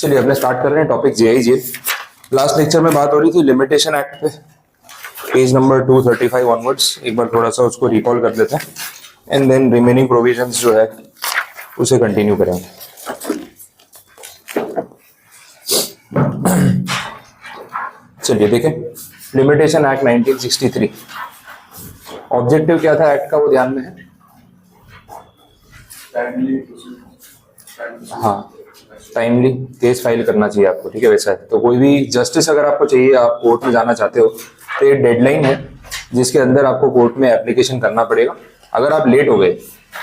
चलिए अपने स्टार्ट कर रहे हैं टॉपिक जेआई जेल। लास्ट लेक्चर में बात हो रही थी लिमिटेशन एक्ट पे, पेज नंबर 235 ऑनवर्ड्स। एक बार थोड़ा सा उसको रिकॉल कर लेते हैं एंड देन रिमेनिंग प्रोविजंस जो है उसे कंटिन्यू करेंगे। चलिए देखें, लिमिटेशन एक्ट 1963, ऑब्जेक्टिव क्या था एक्ट का वो ध्यान में है? हाँ, टाइमली केस फाइल करना चाहिए आपको, ठीक है। वैसा है तो कोई भी जस्टिस अगर आपको चाहिए, आप कोर्ट में जाना चाहते हो, तो ये डेडलाइन है जिसके अंदर आपको कोर्ट में एप्लीकेशन करना पड़ेगा। अगर आप लेट हो गए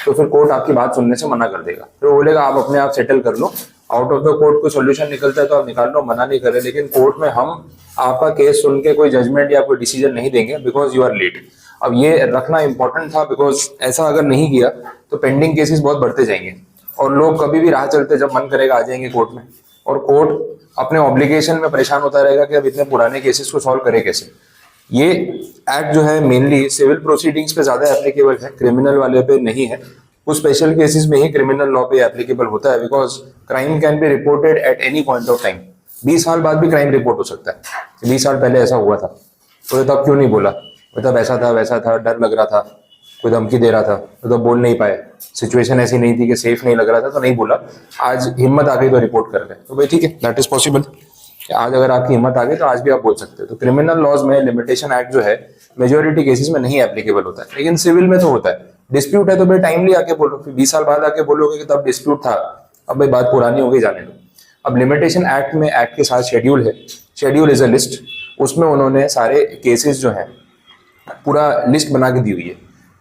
तो फिर कोर्ट आपकी बात सुनने से मना कर देगा, फिर बोलेगा आप अपने आप सेटल कर लो, आउट ऑफ द कोर्ट कोई सोल्यूशन निकलता है तो आप निकाल लो, मना नहीं कर रहे। लेकिन कोर्ट में हम आपका केस सुन के कोई जजमेंट या कोई डिसीजन नहीं देंगे बिकॉज यू आर लेट। अब ये रखना इंपॉर्टेंट था बिकॉज ऐसा अगर नहीं किया तो पेंडिंग केसेस बहुत बढ़ते जाएंगे और लोग कभी भी राह चलते जब मन करेगा आ जाएंगे कोर्ट में, और कोर्ट अपने ऑब्लिगेशन में परेशान होता रहेगा कि अब इतने पुराने केसेस को सॉल्व करे कैसे। ये एक्ट जो है मेनली सिविल प्रोसीडिंग्स पे ज्यादा एप्लीकेबल है, क्रिमिनल वाले पे नहीं है। कुछ स्पेशल केसेस में ही क्रिमिनल लॉ पे एप्लीकेबल होता है because crime can be reported at any point of time. 20 साल बाद भी क्राइम रिपोर्ट हो सकता है। 20 साल पहले ऐसा हुआ था तो तब क्यों नहीं बोला, मतलब ऐसा था, डर लग रहा था, कोई धमकी दे रहा था तो बोल नहीं पाए, सिचुएशन ऐसी नहीं थी कि सेफ नहीं लग रहा था तो नहीं बोला, आज हिम्मत आ गई तो रिपोर्ट कर रहे हैं, तो भाई ठीक है, दैट इज पॉसिबल। आज अगर आपकी हिम्मत आ गई तो आज भी आप बोल सकते हो। तो क्रिमिनल लॉज में लिमिटेशन एक्ट जो है मेजोरिटी केसेस में नहीं एप्लीकेबल होता है, लेकिन सिविल में तो होता है। डिस्प्यूट है तो भाई टाइमली आके बोलो, फिर 20 साल बाद आके बोलोगे कि तब डिस्प्यूट था, अब भाई बात पुरानी हो गई, जाने दो। अब लिमिटेशन एक्ट में एक्ट के साथ शेड्यूल है, शेड्यूल इज अ लिस्ट, उसमें उन्होंने सारे केसेस जो है पूरा लिस्ट बना के दी हुई है।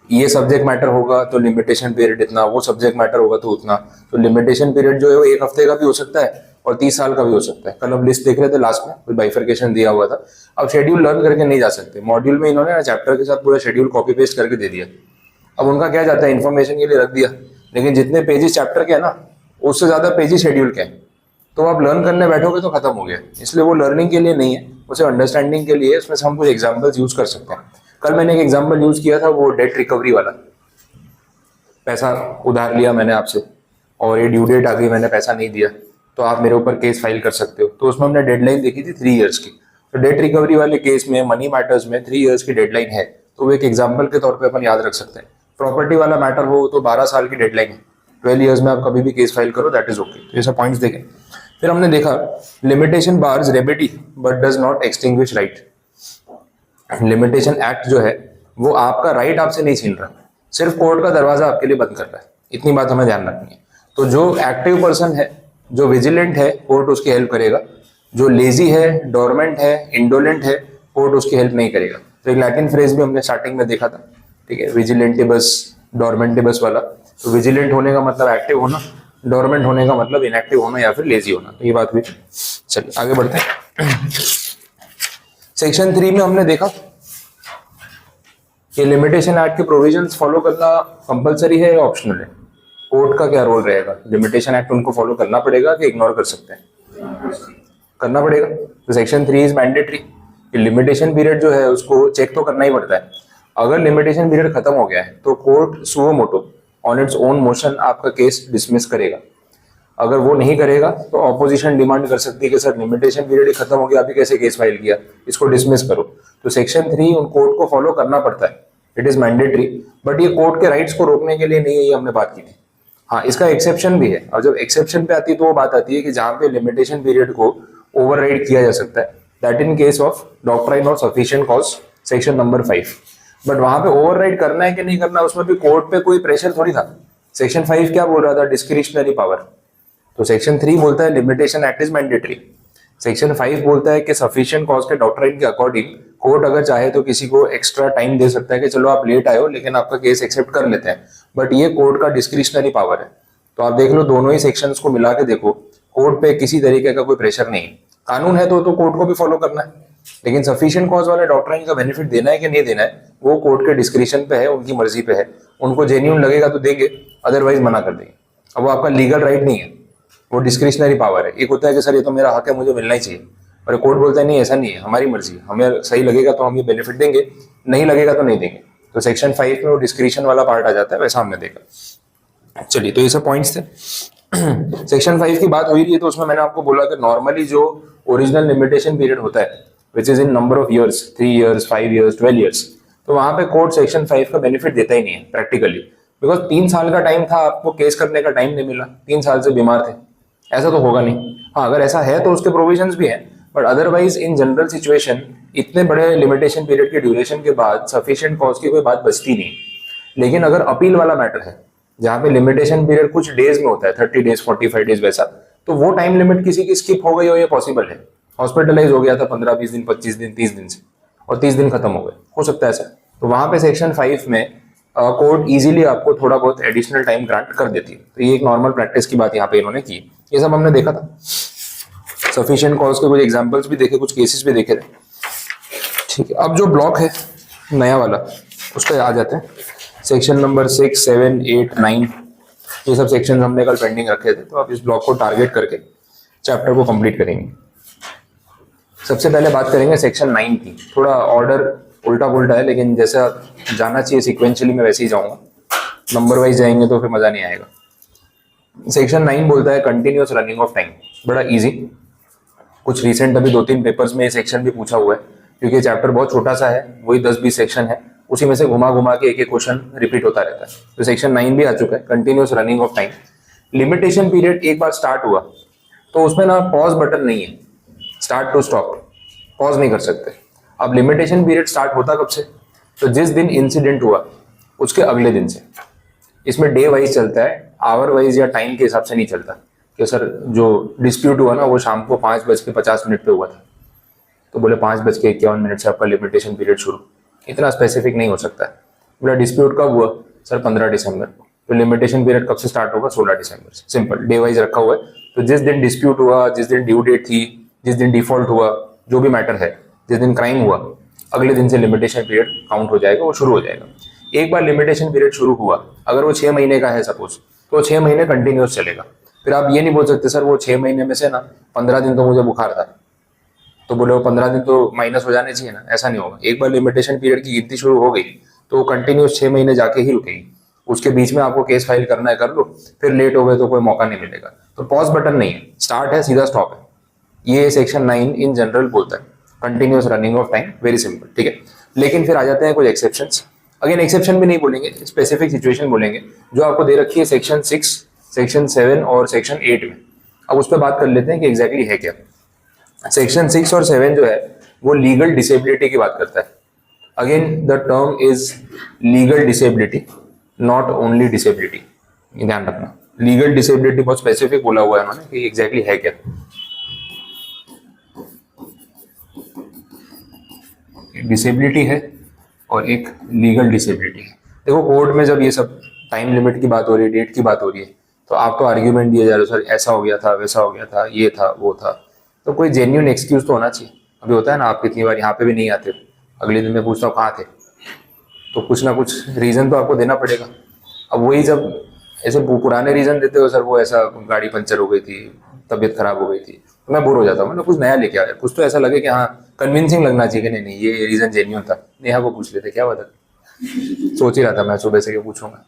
ये सब्जेक्ट मैटर होगा तो लिमिटेशन पीरियड इतना, वो सब्जेक्ट मैटर होगा तो उतना। तो लिमिटेशन पीरियड जो है वो 1 हफ्ते का भी हो सकता है और 30 साल का भी हो सकता है। कल हम लिस्ट देख रहे थे, लास्ट में कोई बाइफरकेशन दिया हुआ था। अब शेड्यूल लर्न करके नहीं जा सकते, मॉड्यूल में इन्होंने चैप्टर के साथ पूरा शेड्यूल कॉपी पेस्ट करके दे दिया। अब उनका क्या जाता है, इन्फॉर्मेशन के लिए रख दिया, लेकिन जितने पेजेस चैप्टर के है ना उससे ज्यादा पेजेस शेड्यूल के हैं। तो आप लर्न करने बैठोगे तो खत्म हो गया, इसलिए वो लर्निंग के लिए नहीं है, उसे अंडरस्टैंडिंग के लिए। उसमें से हम कुछ एग्जाम्पल्स यूज कर सकते हैं। कल मैंने एक एग्जाम्पल यूज किया था, वो डेट रिकवरी वाला। पैसा उधार लिया मैंने आपसे और ये ड्यू डेट आ गई, मैंने पैसा नहीं दिया, तो आप मेरे ऊपर केस फाइल कर सकते हो। तो उसमें हमने डेडलाइन देखी थी 3 इयर्स की। तो डेट रिकवरी वाले केस में, मनी मैटर्स में 3 इयर्स की डेडलाइन है, तो वो एक एग्जाम्पल के तौर पे अपन याद रख सकते हैं। प्रॉपर्टी वाला मैटर हो तो 12 साल की डेडलाइन है, 12 इयर्स में आप कभी भी केस फाइल करो, दैट इज ओके। तो ये सब पॉइंट्स देखें। फिर हमने देखा limitation bars remedy but does not extinguish right. Limitation act जो है वो आपका राइट आपसे नहीं छीन रहा, सिर्फ कोर्ट का दरवाजा आपके लिए बंद कर रहा है, इतनी बात हमें ध्यान रखनी है। तो जो एक्टिव पर्सन है, जो विजिलेंट है, कोर्ट उसकी हेल्प करेगा। जो लेजी है, डोरमेंट है, इंडोलेंट है, कोर्ट उसकी हेल्प नहीं करेगा। तो एक लैटिन फ्रेज भी हमने स्टार्टिंग में देखा था, ठीक है, विजिलेंटिबस डोरमेंटिबस वाला। तो विजिलेंट होने का मतलब एक्टिव होना, डोरमेंट होने का मतलब इनएक्टिव होना या फिर लेजी होना। तो ये बात हुई। चलिए आगे बढ़ते हैं। सेक्शन 3 में हमने देखा कि लिमिटेशन एक्ट के प्रोविजंस फॉलो करना कंपलसरी है या ऑप्शनल है। कोर्ट का क्या रोल रहेगा, लिमिटेशन एक्ट उनको फॉलो करना पड़ेगा कि इग्नोर कर सकते हैं? करना पड़ेगा। तो section 3 is mandatory. Limitation period जो है उसको चेक तो करना ही पड़ता है। अगर लिमिटेशन पीरियड खत्म हो गया है तो court suo motu on its own motion आपका केस डिसमिस करेगा। अगर वो नहीं करेगा तो ऑपोजिशन डिमांड कर सकती है कि सर लिमिटेशन पीरियड खत्म हो गया, अभी कैसे केस फाइल किया, इसको डिसमिस करो। तो सेक्शन 3 उन कोर्ट को फॉलो करना पड़ता है, इट इज मैंडेटरी। बट ये कोर्ट के राइट्स को रोकने के लिए नहीं है, ये हमने बात की थी। हाँ, इसका एक्सेप्शन भी है, और जब एक्सेप्शन पे आती है तो वो बात आती है कि जहां पे लिमिटेशन पीरियड को ओवरराइड किया जा सकता है, that in case of doctrine of sufficient cause, section number 5। But वहां पे ओवरराइड करना है कि नहीं करना, उसमें भी कोर्ट पे कोई प्रेशर थोड़ी था। सेक्शन 5 क्या बोल रहा था, डिस्क्रिशनरी पावर। तो सेक्शन 3 बोलता है limitation act is mandatory. Section 5 बोलता है कि सफिशिएंट कॉज के डॉक्ट्राइन के अकॉर्डिंग कोर्ट अगर चाहे तो किसी को एक्स्ट्रा टाइम दे सकता है कि चलो आप लेट आए हो लेकिन आपका केस एक्सेप्ट कर लेते हैं। बट ये कोर्ट का डिस्क्रिशनरी पावर है। तो आप देख लो, दोनों ही सेक्शंस को मिला के देखो, कोर्ट पे किसी तरीके का कोई प्रेशर नहीं है। कानून है तो कोर्ट को भी फॉलो करना है, लेकिन सफिशिएंट कॉज वाले डॉक्ट्राइन का बेनिफिट देना है कि नहीं देना है वो कोर्ट के डिस्क्रिशन पे है, उनकी मर्जी पे है। उनको जेन्युइन लगेगा तो देंगे, अदरवाइज मना कर देंगे। अब वो आपका लीगल राइट नहीं है, वो डिस्क्रिशनरी पावर है। एक होता है कि सर ये तो मेरा हक है, मुझे मिलना ही चाहिए, और कोर्ट बोलता है नहीं ऐसा नहीं है, हमारी मर्जी, हमें सही लगेगा तो हम ये बेनिफिट देंगे, नहीं लगेगा तो नहीं देंगे। तो सेक्शन 5 में वो डिस्क्रिशन वाला पार्ट आ जाता है, वैसा हमने देखा। चलिए, तो ये सब पॉइंट्स थे। सेक्शन 5 की बात हुई रही है, तो उसमें मैंने आपको बोला कि नॉर्मली जो ओरिजिनल लिमिटेशन पीरियड होता है which is in number of years, 3 years, 5 years, 12 years, तो वहां पे कोर्ट सेक्शन 5 का बेनिफिट देता ही नहीं है प्रैक्टिकली, बिकॉज 3 साल का टाइम था, आपको केस करने का टाइम नहीं मिला, 3 साल से बीमार थे, ऐसा तो होगा नहीं। हाँ, अगर ऐसा है तो उसके प्रोविजंस भी हैं, but otherwise in general situation इतने बड़े लिमिटेशन पीरियड के ड्यूरेशन के बाद सफिशिएंट कॉज की कोई बात बचती नहीं। लेकिन अगर अपील वाला मैटर है जहाँ पे लिमिटेशन पीरियड कुछ डेज में होता है, 30 डेज, 45 डेज वैसा, तो वो टाइम लिमिट किसी की स्किप हो गई हो, ये पॉसिबल है। हॉस्पिटलाइज हो गया था 15-20 दिन, 25 दिन, 30 दिन से, और 30 दिन खत्म हो गए, हो सकता है ऐसा, तो वहां पे सेक्शन 5 में कोर्ट इजीली आपको थोड़ा बहुत एडिशनल टाइम ग्रांट कर देती है। तो ये एक नॉर्मल प्रैक्टिस की बात यहाँ पे इन्होंने की, ये सब हमने देखा था। सफिशिएंट कॉज के कुछ एग्जांपल्स भी देखे, कुछ केसेस भी देखे थे। ठीक है, अब जो ब्लॉक है नया वाला, उस पर आ जाते हैं। सेक्शन नंबर 6, 7, 8, 9, ये सब सेक्शन हमने कल पेंडिंग रखे थे, तो आप इस ब्लॉक को टारगेट करके चैप्टर को कंप्लीट करेंगे। सबसे पहले बात करेंगे सेक्शन 9 की। थोड़ा ऑर्डर उल्टा पुल्टा है, लेकिन जैसा जाना चाहिए सिक्वेंशियली मैं वैसे ही जाऊंगा, नंबर वाइज जाएंगे तो फिर मजा नहीं आएगा। सेक्शन 9 बोलता है कंटिन्यूअस रनिंग ऑफ टाइम, बड़ा इजी। कुछ रिसेंट अभी 2-3 पेपर्स में ये सेक्शन भी पूछा हुआ है, क्योंकि चैप्टर बहुत छोटा सा है, वही 10-20 सेक्शन है, उसी में से घुमा घुमा के एक एक क्वेश्चन रिपीट होता रहता है। तो सेक्शन 9 भी आ चुका है, continuous running of time. Limitation period एक बार स्टार्ट हुआ तो उसमें ना पॉज बटन नहीं है, स्टार्ट टू स्टॉप, पॉज नहीं कर सकते। अब लिमिटेशन पीरियड स्टार्ट होता कब से? तो जिस दिन इंसिडेंट हुआ उसके अगले दिन से। इसमें डे वाइज चलता है, आवर वाइज या टाइम के हिसाब से नहीं चलता कि सर जो डिस्प्यूट हुआ ना वो शाम को 5:50 पे हुआ था, तो बोले 5:51 से आपका लिमिटेशन पीरियड शुरू, इतना स्पेसिफिक नहीं हो सकता है। बोला डिस्प्यूट कब हुआ? सर 15 दिसंबर को, तो लिमिटेशन पीरियड कब से स्टार्ट होगा? 16 दिसंबर से। सिंपल, डे वाइज रखा हुआ है। तो जिस दिन डिस्प्यूट हुआ, जिस दिन ड्यू डेट थी, जिस दिन डिफॉल्ट हुआ, जो भी मैटर है, जिस दिन क्राइम हुआ, अगले दिन से लिमिटेशन पीरियड काउंट हो जाएगा, वो शुरू हो जाएगा। एक बार लिमिटेशन पीरियड शुरू हुआ, अगर वो 6 महीने का है सपोज, तो 6 महीने कंटिन्यूस चलेगा। फिर आप ये नहीं बोल सकते सर वो 6 महीने में से ना 15 दिन तो मुझे बुखार था, तो बोले वो 15 दिन तो माइनस हो जाने चाहिए ना, ऐसा नहीं होगा। एक बार लिमिटेशन पीरियड की गिनती शुरू हो गई तो वो कंटिन्यूस 6 महीने जाके ही रुकेगी। उसके बीच में आपको केस फाइल करना है कर लो, फिर लेट हो गए तो कोई मौका नहीं मिलेगा। तो पॉज बटन नहीं है, स्टार्ट है, सीधा स्टॉप है। ये सेक्शन 9 इन जनरल बोलता है continuous running of time, very simple, ठीक है। लेकिन फिर आ जाते हैं कुछ एक्सेप्शंस। अगेन एक्सेप्शन भी नहीं बोलेंगे, स्पेसिफिक सिचुएशन बोलेंगे, जो आपको दे रखी है सेक्शन 6, सेक्शन 7 और सेक्शन 8 में। अब उस पर बात कर लेते हैं कि एग्जैक्टली है क्या। सेक्शन 6 और 7 जो है वो लीगल डिसेबिलिटी की बात करता है। Again the term is legal disability, not only disability, ध्यान रखना। लीगल डिसेबिलिटी बहुत स्पेसिफिक बोला हुआ है उन्होंने कि एग्जैक्टली है क्या। डिसेबिलिटी है और एक लीगल डिसेबिलिटी है। देखो कोर्ट में जब ये सब टाइम लिमिट की बात हो रही है, डेट की बात हो रही है, तो आपको आर्ग्यूमेंट दिया जा रहा है सर ऐसा हो गया था, वैसा हो गया था, ये था, वो था, तो कोई जेन्युइन एक्सक्यूज तो होना चाहिए। अभी होता है ना, आप कितनी बार यहाँ पे भी नहीं आते, अगले दिन मैं पूछता हूँ कहाँ थे, तो कुछ ना कुछ रीजन तो आपको देना पड़ेगा। अब वही जब ऐसे पुराने रीजन देते हो, सर वो ऐसा गाड़ी पंचर हो गई थी, तबीयत खराब हो गई थी, तो मैं बोर हो जाता हूँ। मतलब कुछ नया लेके आया, कुछ तो ऐसा लगे कि हाँ कन्विंसिंग लगना चाहिए कि नहीं नहीं ये रीजन जेन्युइन था। नेहा को पूछ लेते क्या बता, सोच ही रहा था मैं सुबह से, क्या पूछूंगा।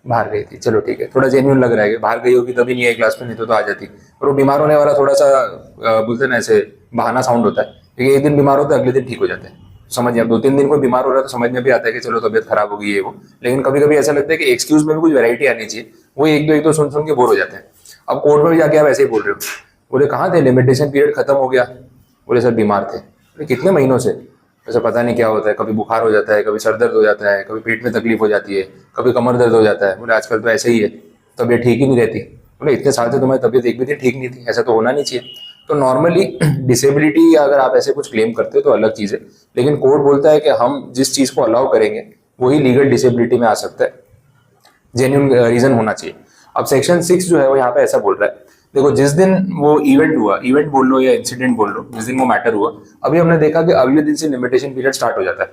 बाहर गई थी, चलो ठीक है, थोड़ा जेन्युइन लग रहा है कि बाहर गई होगी तभी नहीं है क्लास में, नहीं तो आ जाती। और वो बीमार होने वाला थोड़ा सा बोलते ना ऐसे बहाना साउंड होता है, क्योंकि एक दिन बीमार होता है अगले दिन ठीक हो जाते हैं। समझिए, आप 2-3 दिन कोई बीमार हो रहा है तो समझ में भी आता है कि चलो तबियत खराब हो गई है वो। लेकिन कभी कभी ऐसा लगता है कि एक्सक्यूज में भी कुछ वैरायटी आनी चाहिए, वो एक दो सुन के बोर हो जाते हैं। अब कोर्ट में भी जाके आप ऐसे ही बोल रहे हो, बोले कहाँ थे, लिमिटेशन पीरियड खत्म हो गया, बोले सर बीमार थे। बोले कितने महीनों से? ऐसा पता नहीं क्या होता है, कभी बुखार हो जाता है, कभी सर दर्द हो जाता है, कभी पेट में तकलीफ हो जाती है, कभी कमर दर्द हो जाता है। बोले आजकल तो ऐसे ही है, तबीयत ठीक ही नहीं रहती। बोले इतने साल से तुम्हारी तबीयत एक भी दिन ठीक नहीं थी, ऐसा तो होना नहीं चाहिए। तो नॉर्मली डिसेबिलिटी अगर आप ऐसे कुछ क्लेम करते हो तो अलग चीज़ है, लेकिन कोर्ट बोलता है कि हम जिस चीज़ को अलाउ करेंगे वही लीगल डिसेबिलिटी में आ सकता है, जेन्युइन रीजन होना चाहिए। अब सेक्शन 6 जो है वो यहाँ पे ऐसा बोल रहा है, देखो जिस दिन वो इवेंट हुआ, इवेंट बोल लो या इंसिडेंट बोल लो, जिस दिन वो मैटर हुआ, अभी हमने देखा कि अगले दिन से लिमिटेशन पीरियड स्टार्ट हो जाता है।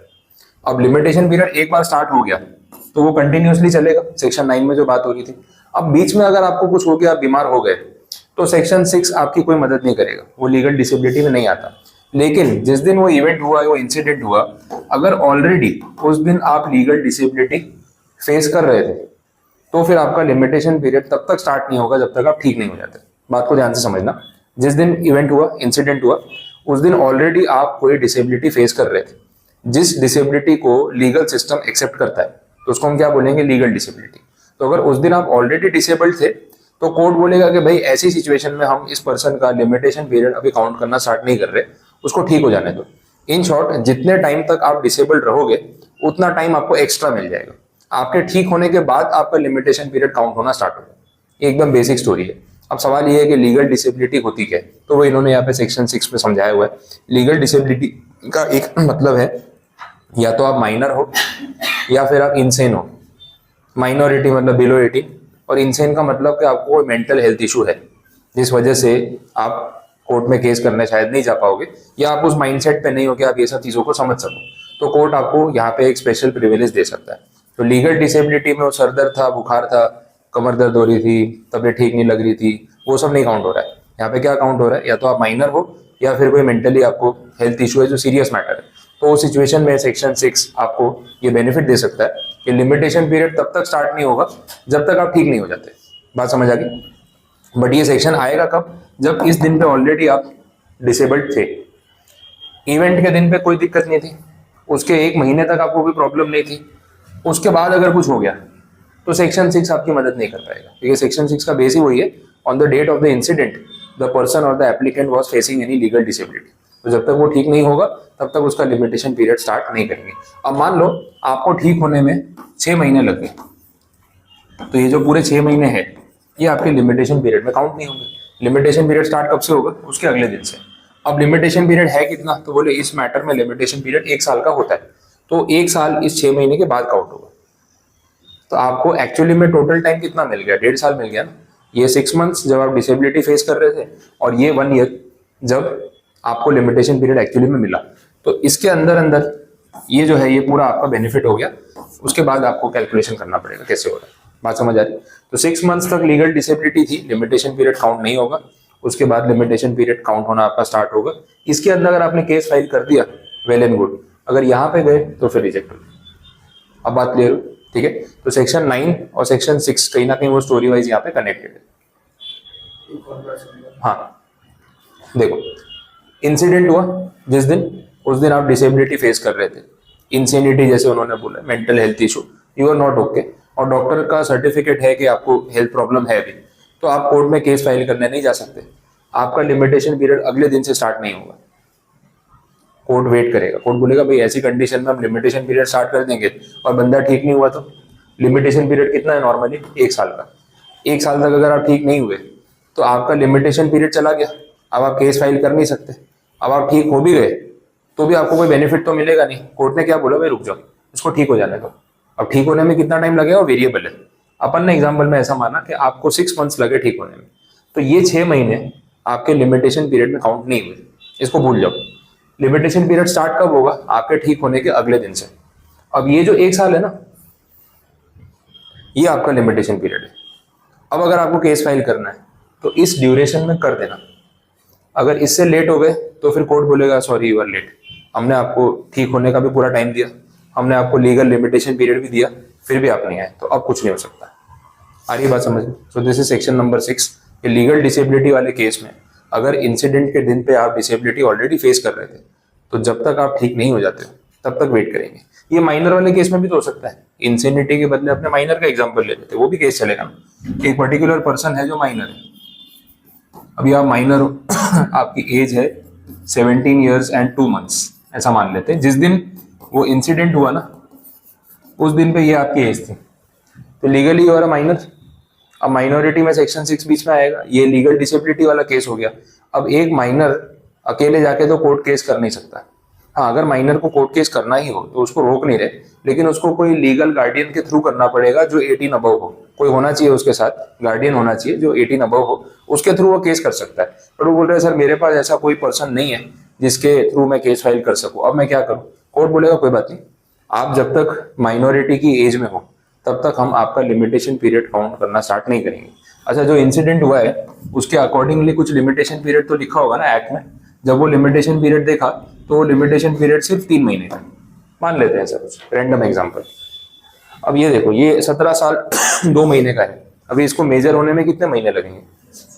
अब लिमिटेशन पीरियड एक बार स्टार्ट हो गया तो वो कंटिन्यूअसली चलेगा, सेक्शन 9 में जो बात हो रही थी। अब बीच में अगर आपको कुछ हो गया, आप बीमार हो गए, तो सेक्शन 6 आपकी कोई मदद नहीं करेगा, वो लीगल डिसेबिलिटी में नहीं आता। लेकिन जिस दिन वो इवेंट हुआ, वो इंसिडेंट हुआ, अगर ऑलरेडी उस दिन आप लीगल डिसेबिलिटी फेस कर रहे थे, तो फिर आपका लिमिटेशन पीरियड तब तक स्टार्ट नहीं होगा जब तक आप ठीक नहीं हो जाते। बात को ध्यान से समझना, जिस दिन इवेंट हुआ, इंसिडेंट हुआ, उस दिन ऑलरेडी आप कोई डिसेबिलिटी फेस कर रहे थे। जिस डिसेबिलिटी को लीगल सिस्टम एक्सेप्ट करता है तो उसको हम क्या बोलेंगे, लीगल डिसेबिलिटी। तो अगर उस दिन आप ऑलरेडी डिसेबल्ड थे तो कोर्ट बोलेगा कि भाई ऐसी सिचुएशन में हम इस पर्सन का लिमिटेशन पीरियड अभी काउंट करना स्टार्ट नहीं कर रहे, उसको ठीक हो जाने दो। इन शॉर्ट, जितने टाइम तक आप डिसेबल्ड रहोगे उतना टाइम आपको एक्स्ट्रा मिल जाएगा। आपके ठीक होने के बाद आपका लिमिटेशन पीरियड काउंट होना स्टार्ट होगा। ये एकदम बेसिक स्टोरी है। अब सवाल ये है कि लीगल डिसेबिलिटी होती क्या है, तो वो इन्होंने यहाँ पे सेक्शन 6 में समझाया हुआ है। लीगल डिसेबिलिटी का एक मतलब है या तो आप माइनर हो या फिर आप इंसेन हो। माइनॉरिटी मतलब बिलो 18 और इंसेन का मतलब कि आपको कोई मेंटल हेल्थ इशू है जिस वजह से आप कोर्ट में केस करने शायद नहीं जा पाओगे, या आप उस माइंडसेट पे नहीं हो कि आप ये सब चीज़ों को समझ सको, तो कोर्ट आपको यहाँ पे एक स्पेशल प्रिविलेज दे सकता है। तो लीगल डिसेबिलिटी में वो सर दर्द था, बुखार था, कमर दर्द हो रही थी, तबीयत ठीक नहीं लग रही थी, वो सब नहीं काउंट हो रहा है। यहाँ पे क्या काउंट हो रहा है, या तो आप माइनर हो या फिर कोई मेंटली आपको हेल्थ इशू है जो सीरियस मैटर है। तो उस सिचुएशन में सेक्शन 6 आपको ये बेनिफिट दे सकता है कि लिमिटेशन पीरियड तब तक स्टार्ट नहीं होगा जब तक आप ठीक नहीं हो जाते। बात समझ आ गई? बट ये सेक्शन आएगा कब, जब इस दिन पे ऑलरेडी आप डिसेबल्ड थे। इवेंट के दिन पे कोई दिक्कत नहीं थी, उसके 1 महीने तक आपको कोई प्रॉब्लम नहीं थी, उसके बाद अगर कुछ हो गया तो सेक्शन 6 आपकी मदद नहीं कर पाएगा, क्योंकि सेक्शन 6 का बेस ही वही है, on the date of the incident the person और the applicant was facing any legal disability. तो जब तक वो ठीक नहीं होगा तब तक उसका लिमिटेशन पीरियड स्टार्ट नहीं करेंगे। अब मान लो आपको ठीक होने में 6 महीने लग गए, तो ये जो पूरे 6 महीने हैं ये आपके लिमिटेशन पीरियड में काउंट नहीं होंगे। लिमिटेशन पीरियड स्टार्ट कब से होगा, उसके अगले दिन से। अब लिमिटेशन पीरियड है कितना, तो बोले इस मैटर में लिमिटेशन पीरियड 1 साल का होता है, तो 1 साल इस 6 महीने के बाद काउंट होगा। तो आपको एक्चुअली में टोटल टाइम कितना मिल गया, 1.5 साल मिल गया ना। ये 6 मंथ्स जब आप डिसेबिलिटी फेस कर रहे थे और ये 1 ईयर जब आपको लिमिटेशन पीरियड एक्चुअली में मिला, तो इसके अंदर अंदर ये जो है ये पूरा आपका बेनिफिट हो गया। उसके बाद आपको कैलकुलेशन करना पड़ेगा कैसे हो रहा है। बात समझ आ रही? तो 6 मंथ्स तक लीगल डिसेबिलिटी थी, लिमिटेशन पीरियड काउंट नहीं होगा। उसके बाद लिमिटेशन पीरियड काउंट होना आपका स्टार्ट होगा। इसके अंदर अगर आपने केस फाइल कर दिया, वेल एंड गुड। अगर यहाँ पे गए तो फिर रिजेक्ट हो गया। अब बात क्लियर हो? ठीक है। तो सेक्शन 9 और सेक्शन 6 कहीं ना कहीं वो स्टोरी वाइज यहाँ पे कनेक्टेड है। हाँ देखो, इंसिडेंट हुआ जिस दिन, उस दिन आप डिसेबिलिटी फेस कर रहे थे, इंसेनिटी जैसे उन्होंने बोला, mental health issue, you are not okay, और डॉक्टर का सर्टिफिकेट है कि आपको हेल्थ प्रॉब्लम है भी, तो आप कोर्ट में केस फाइल करने नहीं जा सकते। आपका लिमिटेशन पीरियड अगले दिन से स्टार्ट नहीं होगा। कोर्ट वेट करेगा, कोर्ट बोलेगा भाई ऐसी कंडीशन में हम लिमिटेशन पीरियड स्टार्ट कर देंगे और बंदा ठीक नहीं हुआ तो लिमिटेशन पीरियड कितना है नॉर्मली, 1 साल का। 1 साल तक अगर आप ठीक नहीं हुए तो आपका लिमिटेशन पीरियड चला गया, अब आप केस फाइल कर नहीं सकते। अब आप ठीक हो भी गए तो भी आपको कोई बेनिफिट तो मिलेगा नहीं। कोर्ट ने क्या बोला, भाई रुक जाओ, इसको ठीक हो जाने दो। अब ठीक होने में कितना टाइम लगेगा वो वेरिएबल है। अपन ने एग्जाम्पल में ऐसा माना कि आपको 6 मंथ्स लगे ठीक होने में, तो ये 6 महीने आपके लिमिटेशन पीरियड में काउंट नहीं हुए, इसको भूल जाओ। लिमिटेशन पीरियड स्टार्ट कब होगा, आपके ठीक होने के अगले दिन से। अब ये जो 1 साल है ना, ये आपका लिमिटेशन पीरियड है। अब अगर आपको केस फाइल करना है तो इस ड्यूरेशन में कर देना। अगर इससे लेट हो गए तो फिर कोर्ट बोलेगा सॉरी यू आर लेट, हमने आपको ठीक होने का भी पूरा टाइम दिया, हमने आपको लीगल लिमिटेशन पीरियड भी दिया, फिर भी आप नहीं आए, तो अब कुछ नहीं हो सकता। आ रही बात समझ में? So this is section number 6। ये लीगल डिसेबिलिटी वाले केस में अगर इंसिडेंट के दिन पे आप डिसेबिलिटी ऑलरेडी फेस कर रहे थे, तो जब तक आप ठीक नहीं हो जाते तब तक वेट करेंगे। ये माइनर वाले केस में भी तो हो सकता है। इंसेनिटी के बदले अपने माइनर का एग्जाम्पल ले लेते, वो भी केस चलेगा ना। एक पर्टिकुलर पर्सन है जो माइनर है, अभी आप माइनर हो आपकी एज है 17 ईयर्स एंड 2 मंथ्स, ऐसा मान लेते हैं। जिस दिन वो इंसिडेंट हुआ ना, उस दिन पे ये आपकी एज थी, तो लीगली और माइनर। अब माइनॉरिटी में सेक्शन 6 बीच में आएगा, ये लीगल डिसेबिलिटी वाला केस हो गया। अब एक माइनर अकेले जाके तो कोर्ट केस कर नहीं सकता। हाँ, अगर माइनर को कोर्ट केस करना ही हो तो उसको रोक नहीं रहे, लेकिन उसको कोई लीगल गार्डियन के थ्रू करना पड़ेगा जो 18 अबव हो। कोई होना चाहिए उसके साथ, गार्डियन होना चाहिए जो 18 अबव हो, उसके थ्रू वो केस कर सकता है। पर वो बोल रहे हैं सर मेरे पास ऐसा कोई पर्सन नहीं है जिसके थ्रू मैं केस फाइल कर सकूं, अब मैं क्या करूं? कोर्ट बोलेगा कोई बात नहीं, आप जब तक माइनॉरिटी की एज में हो तब तक हम आपका लिमिटेशन पीरियड काउंट करना स्टार्ट नहीं करेंगे। अच्छा, जो इंसिडेंट हुआ है उसके अकॉर्डिंगली कुछ लिमिटेशन पीरियड तो लिखा होगा ना एक्ट में। जब वो लिमिटेशन पीरियड देखा तो वो लिमिटेशन पीरियड सिर्फ 3 महीने का मान लेते हैं सर, रैंडम एग्जांपल। अब ये देखो, ये 17 साल 2 महीने का है, अभी इसको मेजर होने में कितने महीने लगेंगे?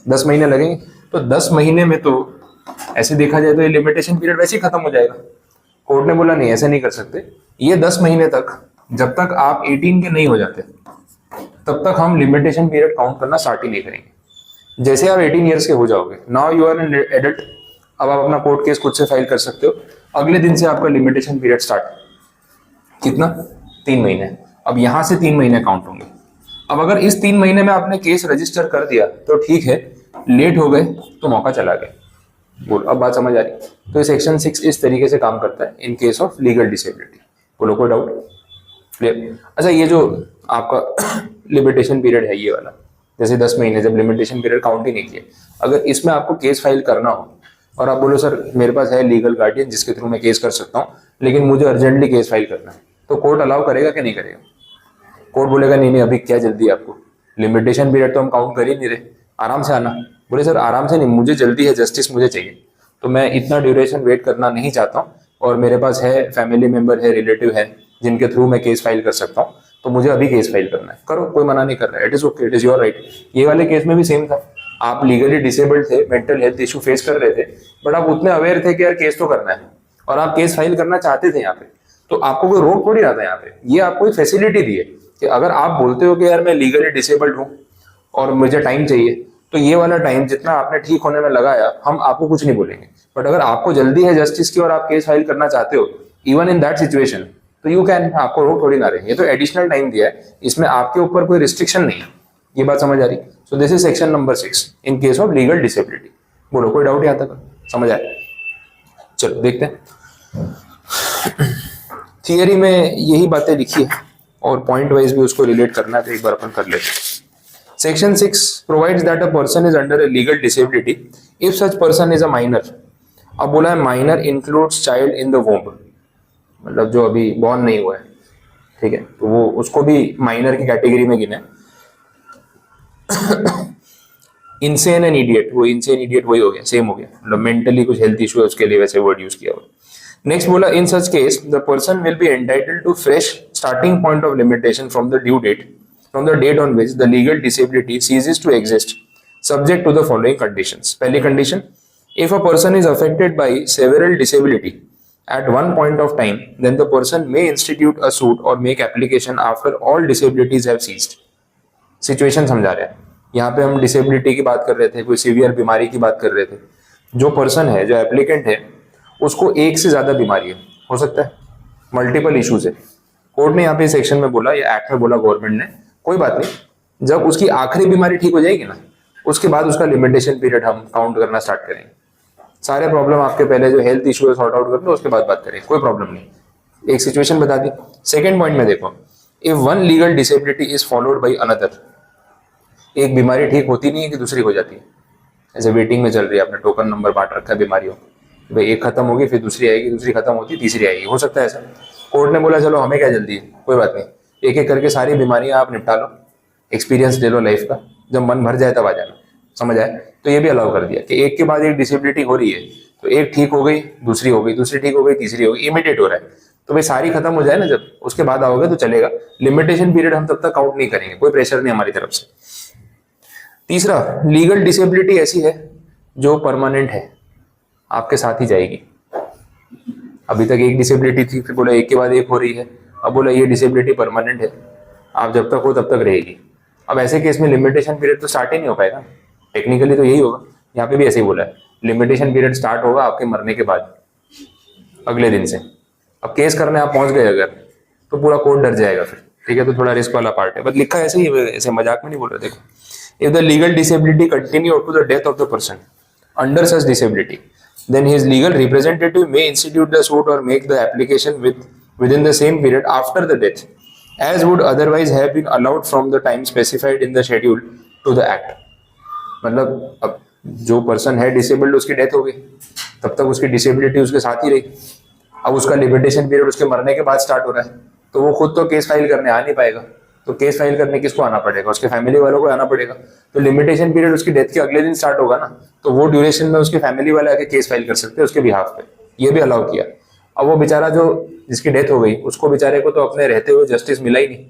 10 महीने लगेंगे। तो 10 महीने में तो ऐसे देखा जाए तो ये लिमिटेशन पीरियड वैसे ही खत्म हो जाएगा। कोर्ट ने बोला नहीं, ऐसे नहीं कर सकते, ये 10 महीने तक, जब तक आप 18 के नहीं हो जाते तब तक हम लिमिटेशन पीरियड काउंट करना स्टार्ट ही नहीं करेंगे। जैसे आप 18 ईयर्स के हो जाओगे, now you are an adult, अब आप अपना कोर्ट केस खुद से फाइल कर सकते हो, अगले दिन से आपका लिमिटेशन पीरियड स्टार्ट। कितना? 3 महीने। अब यहां से 3 महीने काउंट होंगे। अब अगर इस 3 महीने में आपने केस रजिस्टर कर दिया तो ठीक है, लेट हो गए तो मौका चला गया। बोल, अब बात समझ आ रही? तो सेक्शन 6 इस तरीके से काम करता है इन केस ऑफ लीगल डिसेबिलिटी। बोलो, कोई डाउट? क्लियर? अच्छा, ये जो आपका लिमिटेशन पीरियड है ये वाला, जैसे 10 महीने जब लिमिटेशन पीरियड काउंट ही नहीं किए, अगर इसमें आपको केस फाइल करना हो और आप बोलो सर मेरे पास है लीगल गार्डियन जिसके थ्रू मैं केस कर सकता हूँ, लेकिन मुझे अर्जेंटली केस फाइल करना है, तो कोर्ट अलाउ करेगा कि नहीं करेगा? कोर्ट बोलेगा नहीं नहीं, अभी क्या जल्दी है आपको, लिमिटेशन पीरियड तो हम काउंट कर ही नहीं रहे, आराम से आना। बोले सर आराम से नहीं, मुझे जल्दी है, जस्टिस मुझे चाहिए, तो मैं इतना ड्यूरेशन वेट करना नहीं चाहता हूँ, और मेरे पास है फैमिली मेंबर है, रिलेटिव है जिनके थ्रू मैं केस फाइल कर सकता हूँ, तो मुझे अभी केस फाइल करना है, करो, कोई मना नहीं कर रहा है, it is okay, it is your right. ये वाले केस में भी सेम था, आप लीगली डिसेबल्ड थे, मेंटल हेल्थ इशू फेस कर रहे थे, बट आप उतने अवेयर थे कि यार केस तो करना है और आप केस फाइल करना चाहते थे यहाँ पे, तो आपको कोई रोक थोड़ी रहा था यहाँ पे। ये आपको एक फैसिलिटी दी है कि अगर आप बोलते हो कि यार मैं लीगली डिसेबल्ड हूँ और मुझे टाइम चाहिए, तो ये वाला टाइम जितना आपने ठीक होने में लगाया हम आपको कुछ नहीं बोलेंगे, बट अगर आपको जल्दी है जस्टिस की और आप केस फाइल करना चाहते हो इवन इन दैट सिचुएशन, तो यू कैन, आपको रोक थोड़ी ना रहे। ये तो एडिशनल टाइम दिया है, इसमें आपके ऊपर कोई रिस्ट्रिक्शन नहीं है। ये बात समझ आ रही? So this is section number 6 in case of legal disability. बोलो, कोई डाउट यहाँ तक समझ आया? चलो देखते हैं। थियरी में यही बातें लिखी है और पॉइंट वाइज भी उसको रिलेट करना है, तो एक बार अपन कर लेते हैं। Section 6 provides that a person is under a legal disability if such person is a minor. अब बोला है minor includes child in the womb, मतलब जो अभी बॉर्न नहीं हुआ है, ठीक है, तो वो उसको भी माइनर की कैटेगरी में गिना है। इंसेन एंड इडियट, वो इंसेन इडियट वही हो गया, सेम हो गया, मतलब मेंटली कुछ हेल्थ इशू है उसके लिए वैसे वर्ड यूज किया हुआ। नेक्स्ट बोला in such case the person will be entitled to fresh starting point of limitation from the due date, from the date on which the legal disability ceases to exist, subject to the following conditions. पहली condition, if a person is affected by several disability at one point of time, then the person may institute a suit or make application after all disabilities have ceased. Situation समझा रहे हैं, यहाँ पे हम disability की बात कर रहे थे, कोई सीवियर बीमारी की बात कर रहे थे। जो पर्सन है, जो एप्लीकेंट है, उसको एक से ज्यादा बीमारी है, हो सकता है मल्टीपल इश्यूज है। कोर्ट ने यहाँ पे सेक्शन में बोला या एक्ट में बोला गवर्नमेंट ने, कोई बात नहीं, जब उसकी आखिरी बीमारी ठीक हो जाएगी ना, उसके बाद उसका लिमिटेशन पीरियड हम काउंट करना स्टार्ट करेंगे। सारे प्रॉब्लम आपके पहले जो हेल्थ इशू है सॉर्ट आउट कर लो, उसके बाद बात करें, कोई प्रॉब्लम नहीं। एक सिचुएशन बता दी। सेकंड पॉइंट में देखो, if one legal disability is followed by another, एक बीमारी ठीक होती नहीं है कि दूसरी हो जाती है, ऐसे वेटिंग में चल रही है, आपने टोकन नंबर बांट रखा है बीमारियों, भाई एक खत्म होगी फिर दूसरी आएगी, दूसरी खत्म होती तीसरी आएगी, हो सकता है ऐसा। कोर्ट ने बोला चलो हमें क्या जल्दी है, कोई बात नहीं, एक एक करके सारी बीमारियां आप निपटा लो, एक्सपीरियंस ले लो लाइफ का, जब मन भर जाए तब आ जाना, समझ आए? तो ये भी अलाउ कर दिया कि एक के बाद एक डिसेबिलिटी हो रही है, तो एक ठीक हो गई, दूसरी हो गई, दूसरी ठीक हो गई, तीसरी हो गई, इमीडिएट हो रहा है, तो भाई सारी खत्म हो जाए ना जब, उसके बाद आओगे तो चलेगा। लिमिटेशन पीरियड हम तब तक काउंट नहीं करेंगे, कोई प्रेशर नहीं हमारी तरफ से। तीसरा, लीगल डिसेबिलिटी ऐसी है जो परमानेंट है, आपके साथ ही जाएगी। अभी तक एक डिसेबिलिटी थी, फिर बोला एक के बाद एक हो रही है, अब बोला ये डिसेबिलिटी परमानेंट है, आप जब तक हो तब तक रहेगी। अब ऐसे केस में लिमिटेशन पीरियड तो स्टार्ट ही नहीं हो पाएगा, टेक्निकली तो यही होगा, यहाँ पे भी ऐसे ही बोला है, लिमिटेशन पीरियड स्टार्ट होगा आपके मरने के बाद, अगले दिन से। अब केस करने आप पहुंच गए अगर, तो पूरा कोर्ट डर जाएगा फिर, ठीक है, तो थोड़ा रिस्क वाला पार्ट है, बट लिखा ऐसे ही, ऐसे मजाक में नहीं बोल रहे। देखो, if the legal disability continue up to the death of the person under such disability, then his legal representative may institute the suit or make the application within the same period after the death, as would otherwise have been allowed from the time specified in the schedule to the act. मतलब अब जो person है disabled, उसकी death हो गई, तब तक उसकी डिसेबिलिटी उसके साथ ही रही, अब उसका लिमिटेशन पीरियड उसके मरने के बाद स्टार्ट हो रहा है, तो वो खुद तो केस फाइल करने आ नहीं पाएगा, तो केस फाइल करने किसको आना पड़ेगा? उसके फैमिली वालों को आना पड़ेगा। तो लिमिटेशन पीरियड उसकी डेथ के अगले दिन स्टार्ट होगा ना, तो वो ड्यूरेशन में उसके फैमिली वाले आके केस फाइल कर सकते हैं उसके बिहाफ पे, ये भी अलाउ किया। अब वो बेचारा जो जिसकी डेथ हो गई, उसको बेचारे को तो अपने रहते हुए जस्टिस मिला ही नहीं,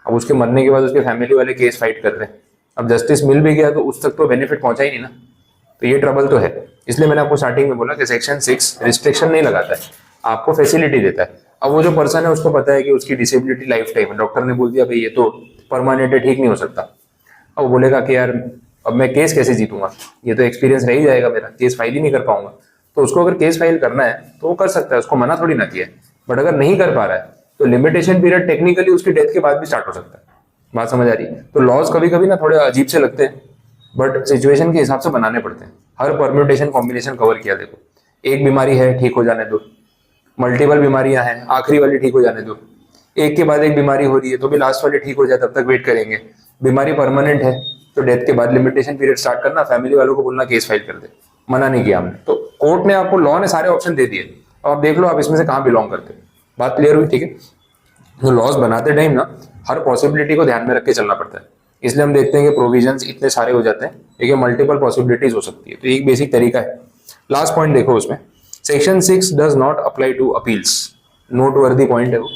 अब उसके मरने के बाद उसके फैमिली वाले केस फाइट कर रहे हैं, अब जस्टिस मिल भी गया तो उस तक तो बेनिफिट पहुंचा ही नहीं ना, तो ये ट्रबल तो है। इसलिए मैंने आपको स्टार्टिंग में बोला कि सेक्शन 6 रिस्ट्रिक्शन नहीं लगाता है, आपको फैसिलिटी देता है। अब वो जो पर्सन है उसको पता है कि उसकी डिसेबिलिटी लाइफ टाइम है, डॉक्टर ने बोल दिया भाई ये तो परमानेंट है, ठीक नहीं हो सकता। अब वो बोलेगा कि यार अब मैं केस कैसे जीतूंगा, ये तो एक्सपीरियंस रह ही जाएगा मेरा, केस फाइल ही नहीं कर पाऊंगा। तो उसको अगर केस फाइल करना है तो वो कर सकता है, उसको मना थोड़ी ना किया है। बट अगर नहीं कर पा रहा है तो लिमिटेशन पीरियड टेक्निकली उसकी डेथ के बाद भी स्टार्ट हो सकता है। बात समझ आ रही है? तो लॉज कभी कभी ना थोड़े अजीब से लगते हैं, बट सिचुएशन के हिसाब से बनाने पड़ते हैं। हर परम्यूटेशन कॉम्बिनेशन कवर किया। देखो, एक बीमारी है, ठीक हो जाने दो, मल्टीपल बीमारियां हैं, आखिरी वाली ठीक हो जाने दो, एक के बाद एक बीमारी हो रही है तो भी लास्ट वाली ठीक हो जाए तब तक वेट करेंगे, बीमारी परमानेंट है तो डेथ के बाद लिमिटेशन पीरियड स्टार्ट करना, फैमिली वालों को बोलना केस फाइल कर दे, मना नहीं किया हमने। तो कोर्ट ने आपको, लॉ ने सारे ऑप्शन दे दिए, अब आप देख लो आप इसमें से कहाँ बिलोंग करते हो। बात क्लियर हुई? ठीक है। तो लॉज बनाते टाइम ना हर पॉसिबिलिटी को ध्यान में रख के चलना पड़ता है, इसलिए हम देखते हैं कि प्रोविजंस इतने सारे हो जाते हैं, देखिए मल्टीपल पॉसिबिलिटीज हो सकती है। तो एक बेसिक तरीका है। लास्ट पॉइंट देखो उसमें, section 6 does not apply to appeals. Noteworthy point है वो,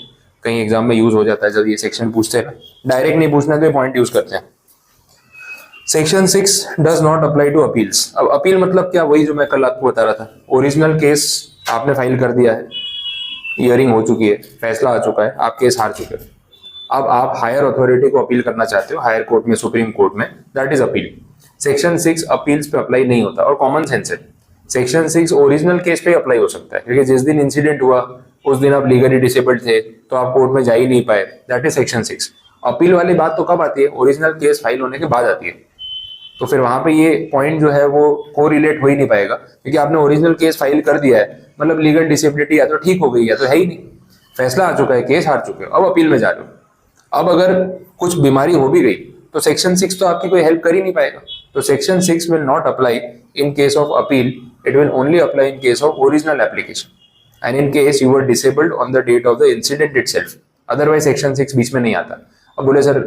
कहीं एग्जाम में यूज हो जाता है जब ये सेक्शन पूछते हैं ना, डायरेक्ट नहीं पूछना तो ये पॉइंट यूज करते हैं। Section 6 does not apply to appeals. अब अपील मतलब क्या? वही जो मैं कल आपको बता रहा था, ओरिजिनल केस आपने फाइल कर दिया है, हियरिंग हो चुकी है, फैसला आ चुका है, आप केस हार चुके हो, अब आप हायर अथॉरिटी को अपील करना चाहते हो, हायर कोर्ट में, सुप्रीम कोर्ट में, that is appeal. Section 6 appeals पे अप्लाई नहीं होता, और कॉमन सेंस है, सेक्शन 6 ओरिजिनल केस पे अप्लाई हो सकता है, क्योंकि जिस दिन इंसिडेंट हुआ उस दिन आप लीगली डिसेबल्ड थे तो आप कोर्ट में जा ही नहीं पाए, दैट इज सेक्शन 6। अपील वाली बात तो कब आती है? ओरिजिनल केस फाइल होने के बाद आती है। तो फिर वहां पे ये पॉइंट जो है वो को रिलेट हो ही नहीं पाएगा, क्योंकि आपने ओरिजिनल केस फाइल कर दिया है, मतलब लीगल डिसेबिलिटी या तो ठीक हो गई या तो है ही नहीं, फैसला आ चुका है, केस हार चुके हो, अब अपील में जा रहे हो। अब अगर कुछ बीमारी हो भी गई तो सेक्शन 6 तो आपकी कोई हेल्प कर ही नहीं पाएगा। तो section 6 will not apply in case of appeal, it will only apply in case of original application and in case you were disabled on the date of the incident itself, otherwise section 6 बीच में नहीं आता। अब बोले sir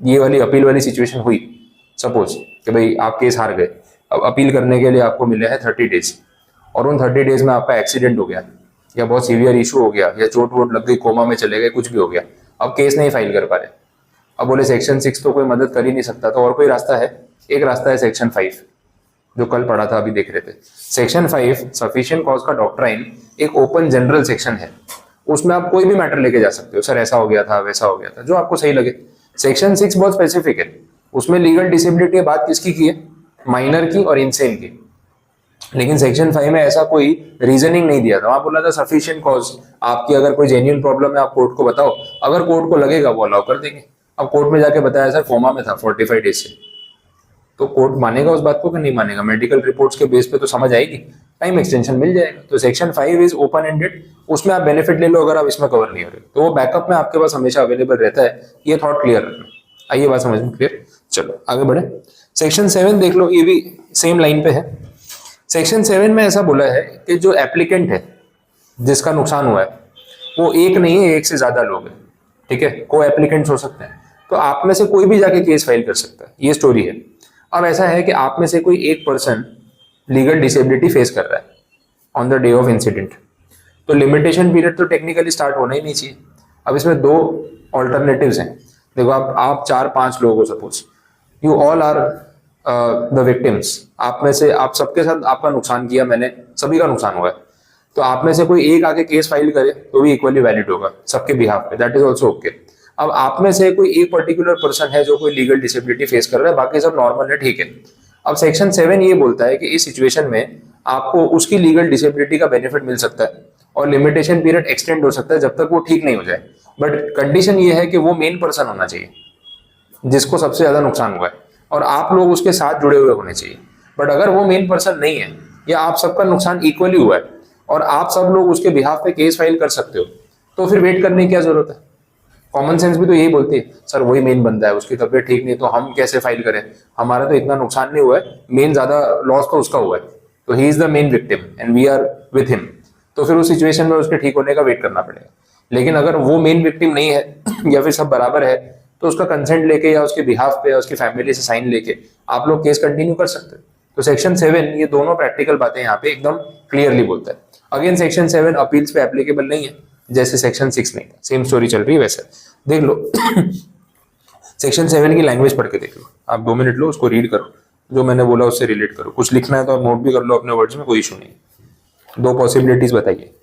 ये वाली appeal वाली situation हुई, सपोज कि भाई आप केस हार गए, अब अपील करने के लिए आपको मिले हैं 30 डेज, और उन 30 डेज में आपका एक्सीडेंट हो गया या बहुत सीवियर इशू हो गया या चोट वोट लग गई, कोमा में चले गए, कुछ भी हो गया, अब केस नहीं फाइल कर पा रहे। अब बोले सेक्शन 6 तो कोई मदद कर ही नहीं सकता, तो और कोई रास्ता है? एक रास्ता है सेक्शन 5, जो कल पढ़ा था, अभी देख रहे थे। सेक्शन 5 सफिशिएंट कॉज का डॉक्ट्राइन एक ओपन जनरल सेक्शन है, उसमें आप कोई भी मैटर लेके जा सकते हो, सर ऐसा हो गया था, वैसा हो गया था, जो आपको सही लगे। सेक्शन 6 बहुत स्पेसिफिक है, उसमें लीगल डिसेबिलिटी बात किसकी की है? माइनर की और इनसेन की। लेकिन सेक्शन 5 में ऐसा कोई रीजनिंग नहीं दिया था, वहां बोला था सफिशिएंट कॉज, आपकी अगर कोई जेन्युइन प्रॉब्लम है आप कोर्ट को बताओ, अगर कोर्ट को लगेगा वो अलाउ कर देंगे। अब कोर्ट में जाके बताया सर कोमा में था 45 डेज से, तो कोर्ट मानेगा उस बात को कि नहीं मानेगा? मेडिकल रिपोर्ट्स के बेस पे तो समझ आएगी, टाइम एक्सटेंशन मिल जाएगा। तो सेक्शन 5 इज ओपन एंडेड, उसमें आप बेनिफिट ले लो अगर आप इसमें कवर नहीं हो रहे, तो वो बैकअप में आपके पास हमेशा अवेलेबल रहता है। ये थॉट क्लियर रखना। आइए बात समझ में क्लियर, चलो आगे बढ़े। सेक्शन 7 देख लो, ये भी सेम लाइन पे है। सेक्शन 7 में ऐसा बोला है कि जो एप्लीकेंट है जिसका नुकसान हुआ है वो एक नहीं है, एक से ज्यादा लोग हैं, ठीक है, को एप्लीकेंट्स हो सकते हैं, तो आप में से कोई भी जाके केस फाइल कर सकता है, ये स्टोरी है। अब ऐसा है कि आप में से कोई एक पर्सन लीगल डिसेबिलिटी फेस कर रहा है on the day of incident, तो लिमिटेशन पीरियड तो टेक्निकली स्टार्ट होना ही नहीं चाहिए। अब इसमें दो ऑल्टरनेटिव्स हैं। देखो आप 4-5 लोग हो, suppose you all are the victims, आप में से, आप सबके साथ आपका नुकसान किया मैंने, सभी का नुकसान हुआ है, तो आप में से कोई एक आके केस फाइल करे तो भी इक्वली वैलिड होगा सबके बिहाफ पे, दैट इज ऑल्सो ओके। अब आप में से कोई एक पर्टिकुलर पर्सन है जो कोई लीगल डिसेबिलिटी फेस कर रहा है, बाकी सब नॉर्मल है, ठीक है। अब सेक्शन 7 ये बोलता है कि इस सिचुएशन में आपको उसकी लीगल डिसेबिलिटी का बेनिफिट मिल सकता है और लिमिटेशन पीरियड एक्सटेंड हो सकता है जब तक वो ठीक नहीं हो जाए, बट कंडीशन ये है कि वो मेन पर्सन होना चाहिए जिसको सबसे ज्यादा नुकसान हुआ है, और आप लोग उसके साथ जुड़े हुए होने चाहिए। बट अगर वो मेन पर्सन नहीं है या आप सबका नुकसान इक्वली हुआ है और आप सब लोग उसके बिहाफ पे केस फाइल कर सकते हो, तो फिर वेट करने की क्या जरूरत है? कॉमन सेंस भी तो यही बोलती है, सर वही मेन बंदा है, उसकी तबीयत ठीक नहीं तो हम कैसे फाइल करें, हमारा तो इतना नुकसान नहीं हुआ है, मेन ज्यादा लॉस तो उसका हुआ है, तो he is the main victim and we are with him, तो फिर उस सिचुएशन में उसके ठीक होने का वेट करना पड़ेगा। लेकिन अगर वो मेन विक्टिम नहीं है या फिर सब बराबर है, तो उसका कंसेंट लेके या उसके बिहाफ पे या उसकी फैमिली से साइन लेके आप लोग केस कंटिन्यू कर सकते हो। तो सेक्शन 7 ये दोनों प्रैक्टिकल बातें यहाँ पे एकदम क्लियरली बोलता है। अगेन सेक्शन 7 अपील्स पे एप्लीकेबल नहीं है, जैसे सेक्शन 6 नहीं था, सेम स्टोरी चल रही है वैसे। देख लो सेक्शन 7 की लैंग्वेज पढ़ के देख लो, आप 2 मिनट लो, उसको रीड करो, जो मैंने बोला उससे रिलेट करो, कुछ लिखना है तो आप नोट भी कर लो अपने वर्ड्स में, कोई इशू नहीं। 2 पॉसिबिलिटीज बताइए।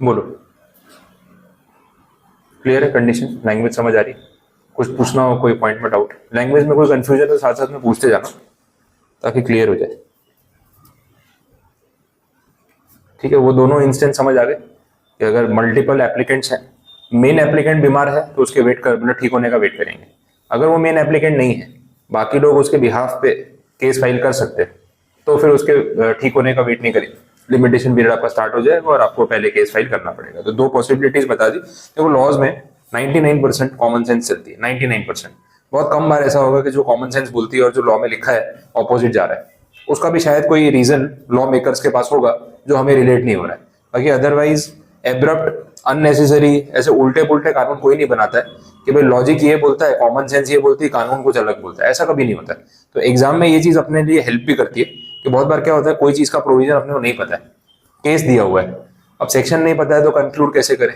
बोलो, क्लियर है कंडीशन? लैंग्वेज समझ आ रही? कुछ पूछना हो, कोई पॉइंट में डाउट, लैंग्वेज में कोई कंफ्यूजन है साथ साथ में पूछते जाना ताकि क्लियर हो जाए। ठीक है, वो दोनों इंस्टेंस समझ आ गए कि अगर मल्टीपल एप्लीकेंट्स हैं, मेन एप्लीकेंट बीमार है तो उसके वेट कर, मतलब ठीक होने का वेट करेंगे। अगर वो मेन एप्लीकेंट नहीं है, बाकी लोग उसके बिहाफ पे केस फाइल कर सकते हैं, तो फिर उसके ठीक होने का वेट नहीं करेंगे, लिमिटेशन पीरियड आपका स्टार्ट हो जाएगा और आपको पहले केस फाइल करना पड़ेगा। तो 2 पॉसिबिलिटीज बता दी। देखो लॉज में 99% कॉमन सेंस चलती है, 99%। बहुत कम बार ऐसा होगा कि जो कॉमन सेंस बोलती है और जो लॉ में लिखा है ऑपोजिट जा रहा है। उसका भी शायद कोई रीजन लॉ मेकर्स के पास होगा जो हमें रिलेट नहीं हो रहा है। बाकी अदरवाइज एब्रप्ट अननेसेसरी ऐसे उल्टे पुल्टे कानून कोई नहीं बनाता है कि भाई लॉजिक ये बोलता है, कॉमन सेंस ये बोलती है, कानून कुछ अलग बोलता है, ऐसा कभी नहीं होता है। तो एग्जाम में ये चीज अपने लिए हेल्प भी करती है कि बहुत बार क्या होता है, कोई चीज का प्रोविजन अपने को नहीं पता है, केस दिया हुआ है, अब सेक्शन नहीं पता है तो कंक्लूड कैसे करें।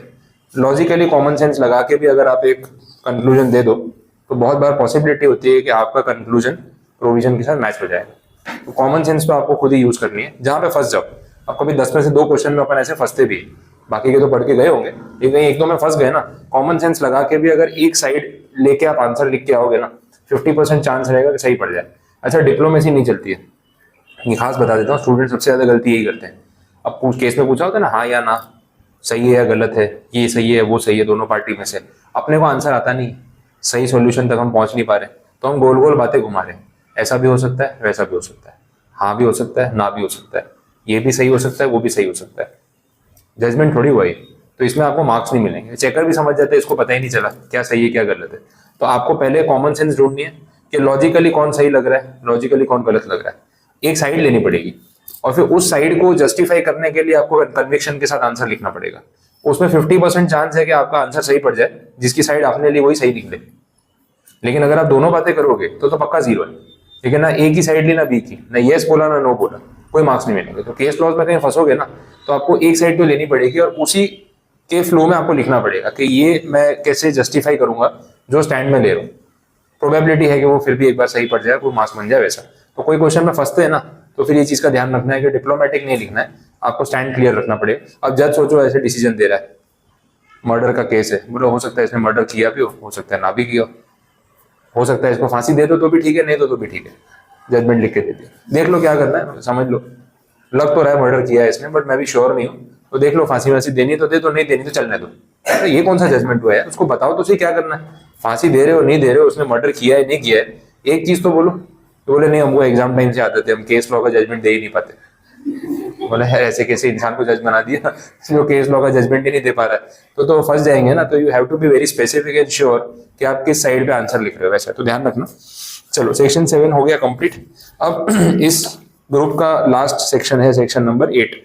लॉजिकली कॉमन सेंस लगा के भी अगर आप एक कंक्लूजन दे दो तो बहुत बार पॉसिबिलिटी होती है कि आपका कंक्लूजन प्रोविजन के साथ मैच हो जाएगा। तो कॉमन सेंस तो आपको खुद ही यूज करनी है, जहां पे फंस जाओ। अब कभी 10 में से 2 क्वेश्चन में अपन ऐसे फंसते भी, बाकी के तो पढ़ के गए होंगे, लेकिन 1-2 में फंस गए ना, कॉमन सेंस लगा के भी अगर एक साइड लेके आप आंसर लिख के आओगे ना, 50% चांस रहेगा कि सही पड़ जाए। अच्छा, डिप्लोमेसी नहीं चलती है, ये खास बता देता हूँ, स्टूडेंट सबसे ज्यादा गलती यही करते हैं। अब केस में पूछा होता है ना, हाँ या ना, सही है या गलत है, ये सही है वो सही है, दोनों पार्टी में से अपने को आंसर आता नहीं, सही सॉल्यूशन तक हम पहुंच नहीं पा रहे, तो हम गोल गोल बातें घुमा रहे हैं। ऐसा भी हो सकता है, वैसा भी हो सकता है, हाँ भी हो सकता है, ना भी हो सकता है, ये भी सही हो सकता है, वो भी सही हो सकता है। जजमेंट थोड़ी हुआ है, तो इसमें आपको मार्क्स नहीं मिलेंगे। चेकर भी समझ जाते हैं, इसको पता ही नहीं चला क्या सही है क्या गलत है। तो आपको पहले कॉमन सेंस ढूंढनी है कि लॉजिकली कौन सही लग रहा है, लॉजिकली कौन गलत लग रहा है। एक साइड लेनी पड़ेगी और फिर उस साइड को जस्टिफाई करने के लिए आपको कन्विक्शन के साथ आंसर लिखना पड़ेगा। उसमें 50% चांस है कि आपका आंसर सही पड़ जाए, जिसकी साइड आपने ली वही सही निकले। लेकिन अगर आप दोनों बातें करोगे तो पक्का 0 है। लेकिन ना ए की साइड ली ना बी की, ना येस बोला ना नो बोला, कोई मार्क्स नहीं मिलेंगे। तो केस लॉज में कहीं फंसोगे ना, तो आपको एक साइड तो लेनी पड़ेगी और उसी के फ्लो में आपको लिखना पड़ेगा कि ये मैं कैसे जस्टिफाई करूंगा जो स्टैंड में ले रहा हूँ। प्रोबेबिलिटी है कि वो फिर भी एक बार सही पड़ जाए, कोई मार्क्स बन जाए वैसा। तो कोई क्वेश्चन में फंसते हैं ना, तो फिर ये चीज का ध्यान रखना है कि डिप्लोमेटिक नहीं लिखना है, आपको स्टैंड क्लियर रखना पड़ेगा। अब जज सोचो ऐसे डिसीजन दे रहा है, मर्डर का केस है, बोलो हो सकता है इसने मर्डर किया भी हो सकता है ना भी किया हो सकता है इसको फांसी दे दो तो भी ठीक है, नहीं तो भी ठीक है, जजमेंट लिख के दे दिया। देख लो क्या करना है, समझ लो। लग तो रहा है मर्डर किया है इसने, बट मैं भी श्योर नहीं हूँ, तो देख लो फांसी वांसी देनी तो दे दो, नहीं देनी तो चलने दो। तो ये कौन सा जजमेंट हुआ है, उसको बताओ तो सही क्या करना है। फांसी दे रहे हो नहीं दे रहे हो, उसने मर्डर किया है नहीं किया है, एक चीज तो बोलो। तो बोले नहीं हमको एग्जाम टाइम से आदत है, हम केस लॉ का जजमेंट दे ही नहीं पाते। बोले है ऐसे कैसे इंसान को जज बना दिया जो केस लॉ का जजमेंट ही नहीं दे पा रहा है, तो फंस जाएंगे ना। तो you have to be very specific and sure कि आप किस साइड पे आंसर लिख रहे हो, वैसा तो ध्यान रखना। चलो सेक्शन 7 हो गया कंप्लीट। अब इस ग्रुप का लास्ट सेक्शन है सेक्शन नंबर 8।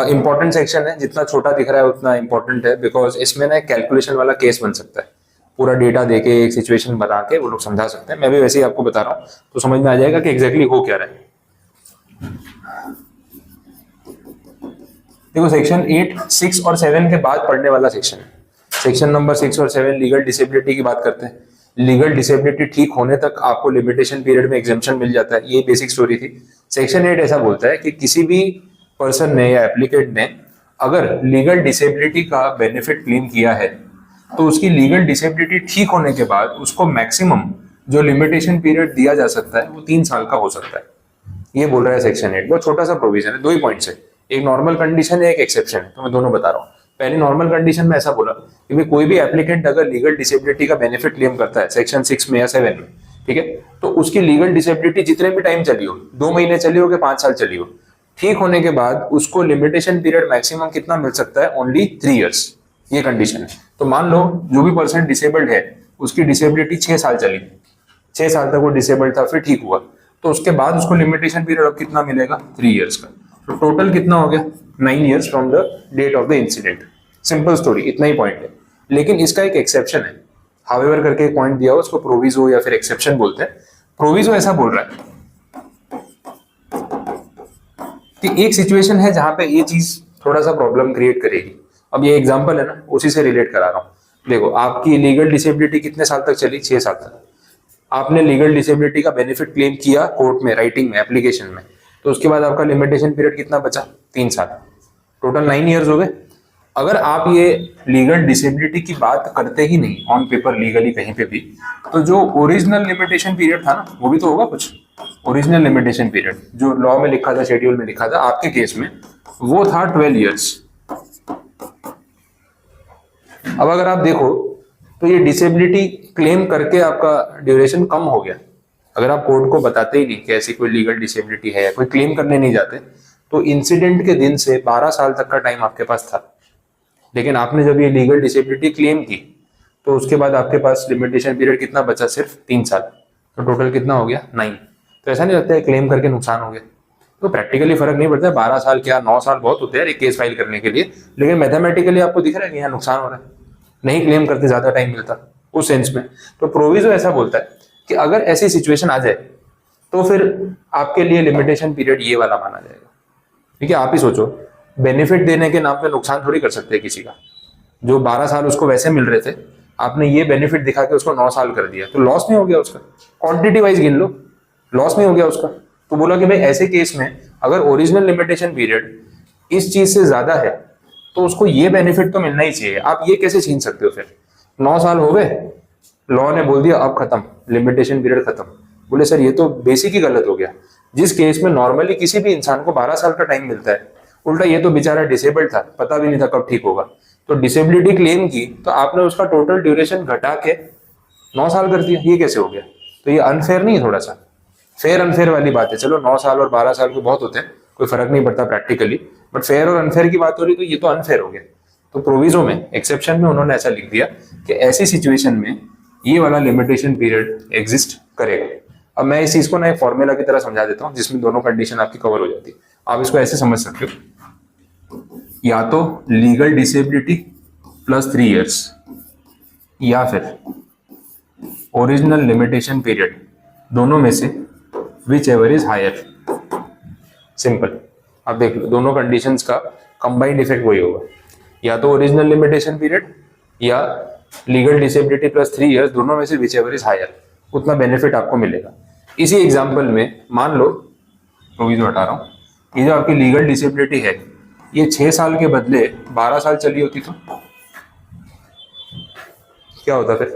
इंपॉर्टेंट सेक्शन है, जितना छोटा दिख रहा है उतना इंपॉर्टेंट है, बिकॉज इसमें ना एक कैलकुलेशन वाला केस बन सकता है। पूरा डेटा देके एक सिचुएशन बता के वो लोग समझा सकते हैं। मैं भी वैसे ही आपको बता रहा हूँ तो समझ में आ जाएगा कि एग्जैक्टली हो क्या रहा है। देखो सेक्शन 8, 6 और 7 के बाद पढ़ने वाला सेक्शन है। सेक्शन नंबर 6 और 7 लीगल डिसेबिलिटी की बात करते हैं। लीगल डिसेबिलिटी ठीक होने तक आपको लिमिटेशन पीरियड में एग्जेम्पशन मिल जाता है, ये बेसिक स्टोरी थी। सेक्शन 8 ऐसा बोलता है कि किसी भी पर्सन ने या एप्लीकेंट ने अगर लीगल डिसेबिलिटी का बेनिफिट क्लेम किया है तो उसकी लीगल डिसेबिलिटी ठीक होने के बाद उसको मैक्सिमम जो लिमिटेशन पीरियड दिया जा सकता है वो 3 साल का हो सकता है। ये बोल रहा है सेक्शन 8। बहुत छोटा सा प्रोविजन है, 2 ही पॉइंट्स है, एक नॉर्मल कंडीशन है, एक एक्सेप्शन है, तो मैं दोनों बता रहा हूँ। पहले नॉर्मल कंडीशन में ऐसा बोला कि भाई कोई भी एप्लीकेंट अगर लीगल डिसेबिलिटी का बेनिफिट क्लेम करता है सेक्शन 6 में या 7 में, ठीक है, तो उसकी लीगल डिसेबिलिटी जितने भी टाइम चली हो, 2 महीने चली हो कि 5 साल चली हो, ठीक होने के बाद उसको लिमिटेशन पीरियड मैक्सिमम कितना मिल सकता है? Only 3 years. ये कंडीशन है। तो मान लो जो भी पर्सन डिसेबल्ड है उसकी डिसेबिलिटी 6 साल चली, 6 साल तक वो डिसेबल्ड था, फिर ठीक हुआ, तो उसके बाद उसको लिमिटेशन पीरियड अब कितना मिलेगा? 3 इयर्स का। तो टोटल कितना हो गया? 9 years from the date of the incident. Simple story, इतना ही पॉइंट है। लेकिन इसका एक एक्सेप्शन है, हावेवर करके एक पॉइंट दिया हो, उसको प्रोविजो या फिर एक्सेप्शन बोलते हैं। प्रोविजो ऐसा बोल रहा है कि एक सिचुएशन है जहां पे ये चीज थोड़ा सा प्रॉब्लम क्रिएट करेगी। अब ये एग्जांपल है ना, उसी से रिलेट करा रहा हूं। देखो आपकी लीगल डिसेबिलिटी कितने साल तक चली? 6 साल तक। आपने लीगल डिसेबिलिटी का बेनिफिट क्लेम किया कोर्ट में, राइटिंग में, एप्लीकेशन में, तो उसके बाद आपका लिमिटेशन पीरियड कितना बचा? 3 साल। टोटल 9 इयर्स हो गए। अगर आप ये लीगल डिसेबिलिटी की बात करते ही नहीं ऑन पेपर लीगली कहीं पे भी, तो जो ओरिजिनल लिमिटेशन पीरियड था ना, वो भी तो होगा कुछ। ओरिजिनल लिमिटेशन पीरियड जो लॉ में लिखा था, शेड्यूल में लिखा था, आपके केस में वो था 12 इयर्स। अब अगर आप देखो तो ये डिसेबिलिटी क्लेम करके आपका ड्यूरेशन कम हो गया। अगर आप कोर्ट को बताते ही नहीं कि ऐसी कोई लीगल डिसेबिलिटी है, कोई क्लेम करने नहीं जाते, तो इंसिडेंट के दिन से 12 साल तक का टाइम आपके पास था। लेकिन आपने जब ये लीगल डिसेबिलिटी क्लेम की तो उसके बाद आपके पास लिमिटेशन पीरियड कितना बचा? सिर्फ 3 साल। तो टोटल कितना हो गया? 9। तो ऐसा नहीं लगता है क्लेम करके नुकसान हो गया? तो प्रैक्टिकली फर्क नहीं पड़ता है, 12 साल क्या 9 साल बहुत होते हैं एक केस फाइल करने के लिए, लेकिन मैथमेटिकली आपको दिख रहा है कि यहाँ नुकसान हो रहा है, नहीं क्लेम करते ज्यादा टाइम मिलता उस सेंस में। तो प्रोविजो ऐसा बोलता है कि अगर ऐसी सिचुएशन आ जाए तो फिर आपके लिए लिमिटेशन पीरियड ये वाला माना जाएगा। ठीक है, आप ही सोचो, बेनिफिट देने के नाम पे नुकसान थोड़ी कर सकते हैं किसी का। जो 12 साल उसको वैसे मिल रहे थे, आपने ये बेनिफिट दिखा के उसको 9 साल कर दिया, तो लॉस नहीं हो गया उसका? क्वांटिटी वाइज गिन लो, लॉस नहीं हो गया उसका। तो बोला कि भाई ऐसे केस में अगर ओरिजिनल लिमिटेशन पीरियड इस चीज से ज्यादा है तो उसको ये बेनिफिट तो मिलना ही चाहिए। आप ये कैसे छीन सकते हो? फिर 9 साल हो गए, लॉ ने बोल दिया अब खत्म, लिमिटेशन पीरियड खत्म। बोले सर ये तो बेसिक ही गलत हो गया। जिस केस में नॉर्मली किसी भी इंसान को 12 साल का टाइम मिलता है, उल्टा ये तो बेचारा डिसेबल्ड था, पता भी नहीं था कब ठीक होगा, तो डिसेबिलिटी क्लेम की तो आपने उसका टोटल ड्यूरेशन घटा के 9 साल कर दिया। ये कैसे हो गया? तो ये अनफेयर नहीं है? थोड़ा सा फेयर अनफेयर वाली बात है। चलो 9 साल और 12 साल को बहुत होते हैं, कोई फर्क नहीं पड़ता प्रैक्टिकली, बट फेयर और अनफेयर की बात हो रही तो ये तो अनफेयर हो गया। तो प्रोविजो में, एक्सेप्शन में उन्होंने ऐसा लिख दिया कि ऐसी सिचुएशन में ये वाला लिमिटेशन पीरियड एग्जिस्ट करेगा। अब मैं इस चीज को ना एक फॉर्मूला की तरह समझा देता हूँ जिसमें दोनों कंडीशन आपकी कवर हो जाती है। आप इसको ऐसे समझ सकते हो, या तो लीगल डिसेबिलिटी प्लस 3 इयर्स या फिर ओरिजिनल लिमिटेशन पीरियड, दोनों में से whichever is higher. Simple. अब देख लो, दोनों कंडीशंस का कंबाइंड इफेक्ट वही होगा, या तो ओरिजिनल लिमिटेशन पीरियड या लीगल डिसेबिलिटी प्लस 3 इयर्स, दोनों में से विच एवर इज हायर, उतना बेनिफिट आपको मिलेगा। इसी एग्जाम्पल में मान लो, प्रोविजो हटा रहा हूं, ये जो आपकी लीगल डिसेबिलिटी है ये 6 साल के बदले 12 साल चली होती तो क्या होता फिर?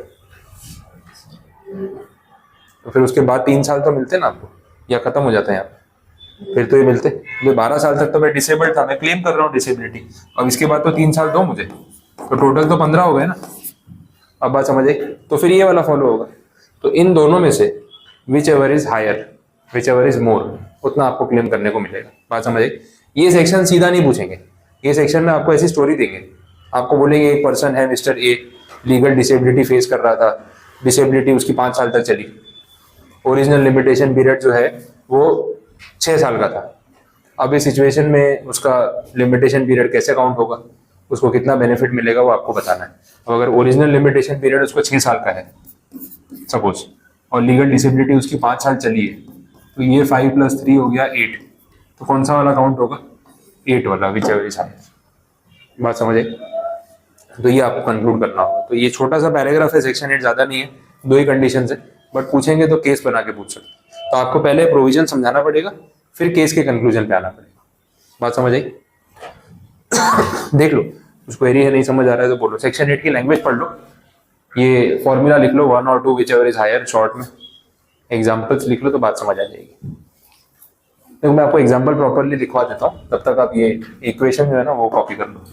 तो फिर उसके बाद 3 साल तो मिलते ना आपको, या खत्म हो जाता है यहाँ? फिर तो ये मिलते। 12 साल तक तो मैं डिसेबल्ड था, मैं क्लेम कर रहा हूँ डिसेबिलिटी, अब इसके बाद तो 3 साल दो मुझे, तो टोटल तो 15 हो गए ना। अब बात समझ आई? तो फिर ये वाला फॉलो होगा। तो इन दोनों में से whichever is higher, whichever is more, उतना आपको क्लेम करने को मिलेगा। बात समझ आई? ये सेक्शन सीधा नहीं पूछेंगे, ये सेक्शन में आपको ऐसी स्टोरी देंगे, आपको बोलेंगे एक पर्सन है mister A, legal disability face कर रहा था, डिसेबिलिटी उसकी 5 साल तक चली, ओरिजिनल लिमिटेशन पीरियड जो है वो 6 साल का था। अब इस सिचुएशन में उसका लिमिटेशन पीरियड कैसे काउंट होगा, उसको कितना बेनिफिट मिलेगा वो आपको बताना है। अब अगर ओरिजिनल लिमिटेशन पीरियड उसको 6 साल का है सपोज, और लीगल डिसेबिलिटी उसकी 5 साल चली है, तो ये 5 + 3 हो गया 8, तो कौन सा वाला काउंट होगा? 8 वाला, विच एवर इज हायर। बात समझ आई? तो ये आपको कंक्लूड करना होगा। तो ये छोटा सा पैराग्राफ है सेक्शन 8, ज्यादा नहीं है, 2 ही कंडीशन है, बट पूछेंगे तो केस बना के पूछ सकते। तो आपको पहले प्रोविजन समझाना पड़ेगा, फिर केस के कंक्लूजन पे आना पड़ेगा। बात समझ आई? देख लो, कुछ क्वेरी है, नहीं समझ आ रहा है तो बोलो। सेक्शन 8 की लैंग्वेज पढ़ लो, ये फॉर्मूला लिख लो 1 और 2 whichever is higher, short में एग्जाम्पल्स लिख लो तो बात समझ आ जाएगी। तो मैं आपको एग्जाम्पल प्रॉपरली लिखवा देता हूँ, तब तक आप ये इक्वेशन जो है ना वो कॉपी कर लो।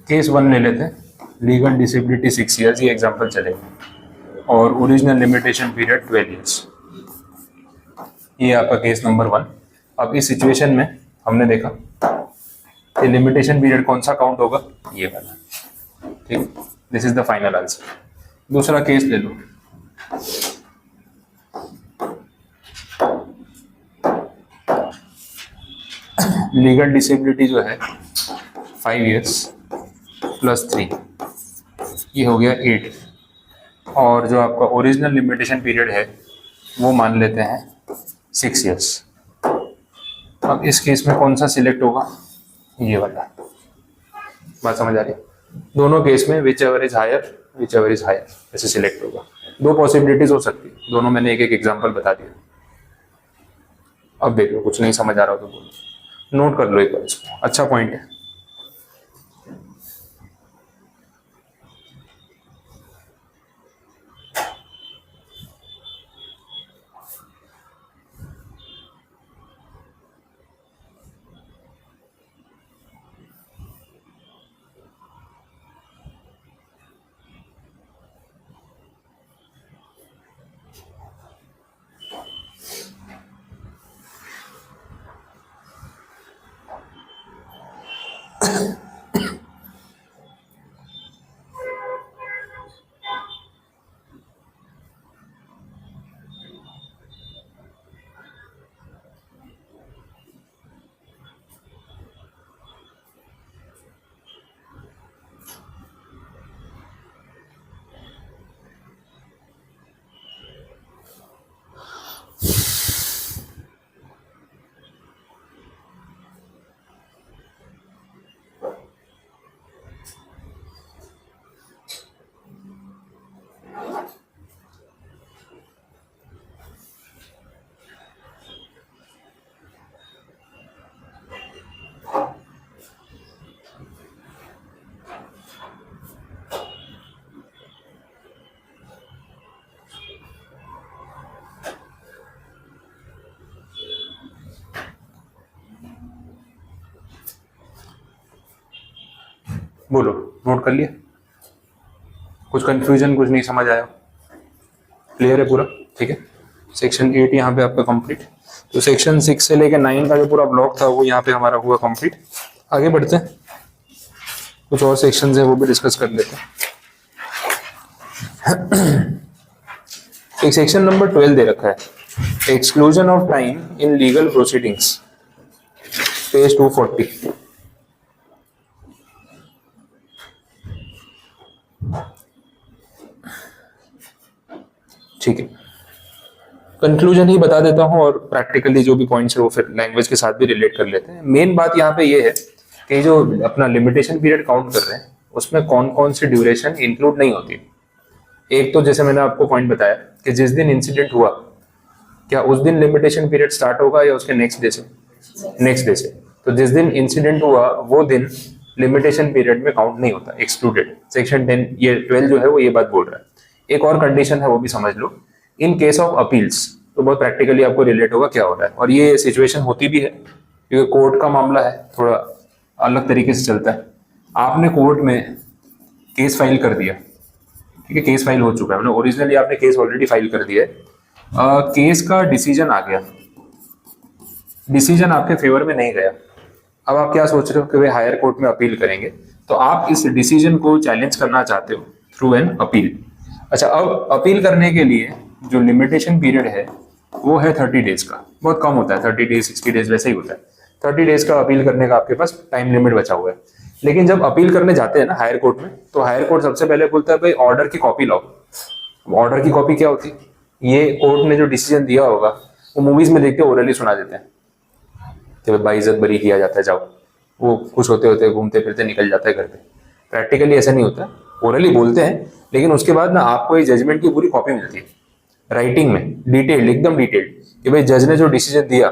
केस 1 ले लेते हैं, लीगल डिसेबिलिटी 6 ईयर्स, ये एग्जांपल चलेगा, और ओरिजिनल लिमिटेशन पीरियड 12 ईयर्स। ये आपका केस नंबर 1। अब इस सिचुएशन में हमने देखा कि लिमिटेशन पीरियड कौन सा काउंट होगा, ये वाला। ठीक, this is the final answer. दूसरा केस ले लो, लीगल डिसेबिलिटी जो है 5 ईयर्स प्लस 3, ये हो गया 8, और जो आपका ओरिजिनल लिमिटेशन पीरियड है वो मान लेते हैं 6 ईयर्स। अब इस केस में कौन सा सिलेक्ट होगा, ये वाला। बात समझ आ रही है? दोनों केस में विच एवर इज हायर ऐसे सिलेक्ट होगा। 2 पॉसिबिलिटीज हो सकती है, दोनों मैंने एक एक एग्जांपल बता दिया। अब देख लो, कुछ नहीं समझ आ रहा हो तो बोलो, नोट कर लो एक बार इसको, अच्छा पॉइंट है। बोलो, नोट कर लिया? कुछ कंफ्यूजन, कुछ नहीं समझ आया? क्लियर है पूरा? ठीक है, सेक्शन 8 यहाँ पे आपका कंप्लीट। तो सेक्शन 6 से लेकर 9 का जो पूरा ब्लॉक था वो यहाँ पे हमारा हुआ कंप्लीट। आगे बढ़ते हैं, कुछ और सेक्शंस है वो भी डिस्कस कर लेते हैं। एक सेक्शन नंबर 12 दे रखा है, exclusion of time in legal proceedings, page 240। ठीक है, कंक्लूजन ही बता देता हूं और प्रैक्टिकली जो भी पॉइंट्स है वो फिर लैंग्वेज के साथ भी रिलेट कर लेते हैं। मेन बात यहाँ पे ये है कि जो अपना लिमिटेशन पीरियड काउंट कर रहे हैं उसमें कौन कौन सी ड्यूरेशन इंक्लूड नहीं होती। एक तो जैसे मैंने आपको पॉइंट बताया कि जिस दिन इंसिडेंट हुआ, क्या उस दिन लिमिटेशन पीरियड स्टार्ट होगा या उसके नेक्स्ट डे से? नेक्स्ट डे से। तो जिस दिन इंसिडेंट हुआ वो दिन लिमिटेशन पीरियड में काउंट नहीं होता, एक्सक्लूडेड। सेक्शन 10 ये 12 जो है वो ये बात बोल रहा है। एक और कंडीशन है वो भी समझ लो, इन केस ऑफ अपील्स, तो बहुत प्रैक्टिकली आपको रिलेट होगा क्या हो रहा है। और ये सिचुएशन होती भी है क्योंकि कोर्ट का मामला है, थोड़ा अलग तरीके से चलता है। आपने कोर्ट में केस फाइल कर दिया, ठीक है, केस फाइल हो चुका है, मतलब ओरिजिनली आपने केस ऑलरेडी फाइल कर दिया है। केस का डिसीजन आ गया, डिसीजन आपके फेवर में नहीं गया। अब आप क्या सोच रहे हो कि वे हायर कोर्ट में अपील करेंगे, तो आप इस डिसीजन को चैलेंज करना चाहते हो थ्रू एन अपील। अच्छा, अब अपील करने के लिए जो लिमिटेशन पीरियड है वो है 30 डेज का, बहुत कम होता है, 30 डेज 60 डेज वैसे ही होता है। 30 डेज का अपील करने का आपके पास टाइम लिमिट बचा हुआ है। लेकिन जब अपील करने जाते हैं ना हायर कोर्ट में, तो हायर कोर्ट सबसे पहले बोलता है भाई ऑर्डर की कॉपी लाओ। ऑर्डर की कॉपी क्या होती है, ये कोर्ट ने जो डिसीजन दिया होगा वो मूवीज में देखते ओरली सुना देते हैं कि बाइज्जत बरी किया जाता है, जाओ। वो खुश होते होते घूमते फिरते निकल जाता है घर पे। प्रैक्टिकली ऐसा नहीं होता, ओरली बोलते हैं, लेकिन उसके बाद ना आपको ये जजमेंट की पूरी कॉपी मिलती है राइटिंग में, डिटेल्ड, एकदम डिटेल्ड, कि भाई जज ने जो डिसीजन दिया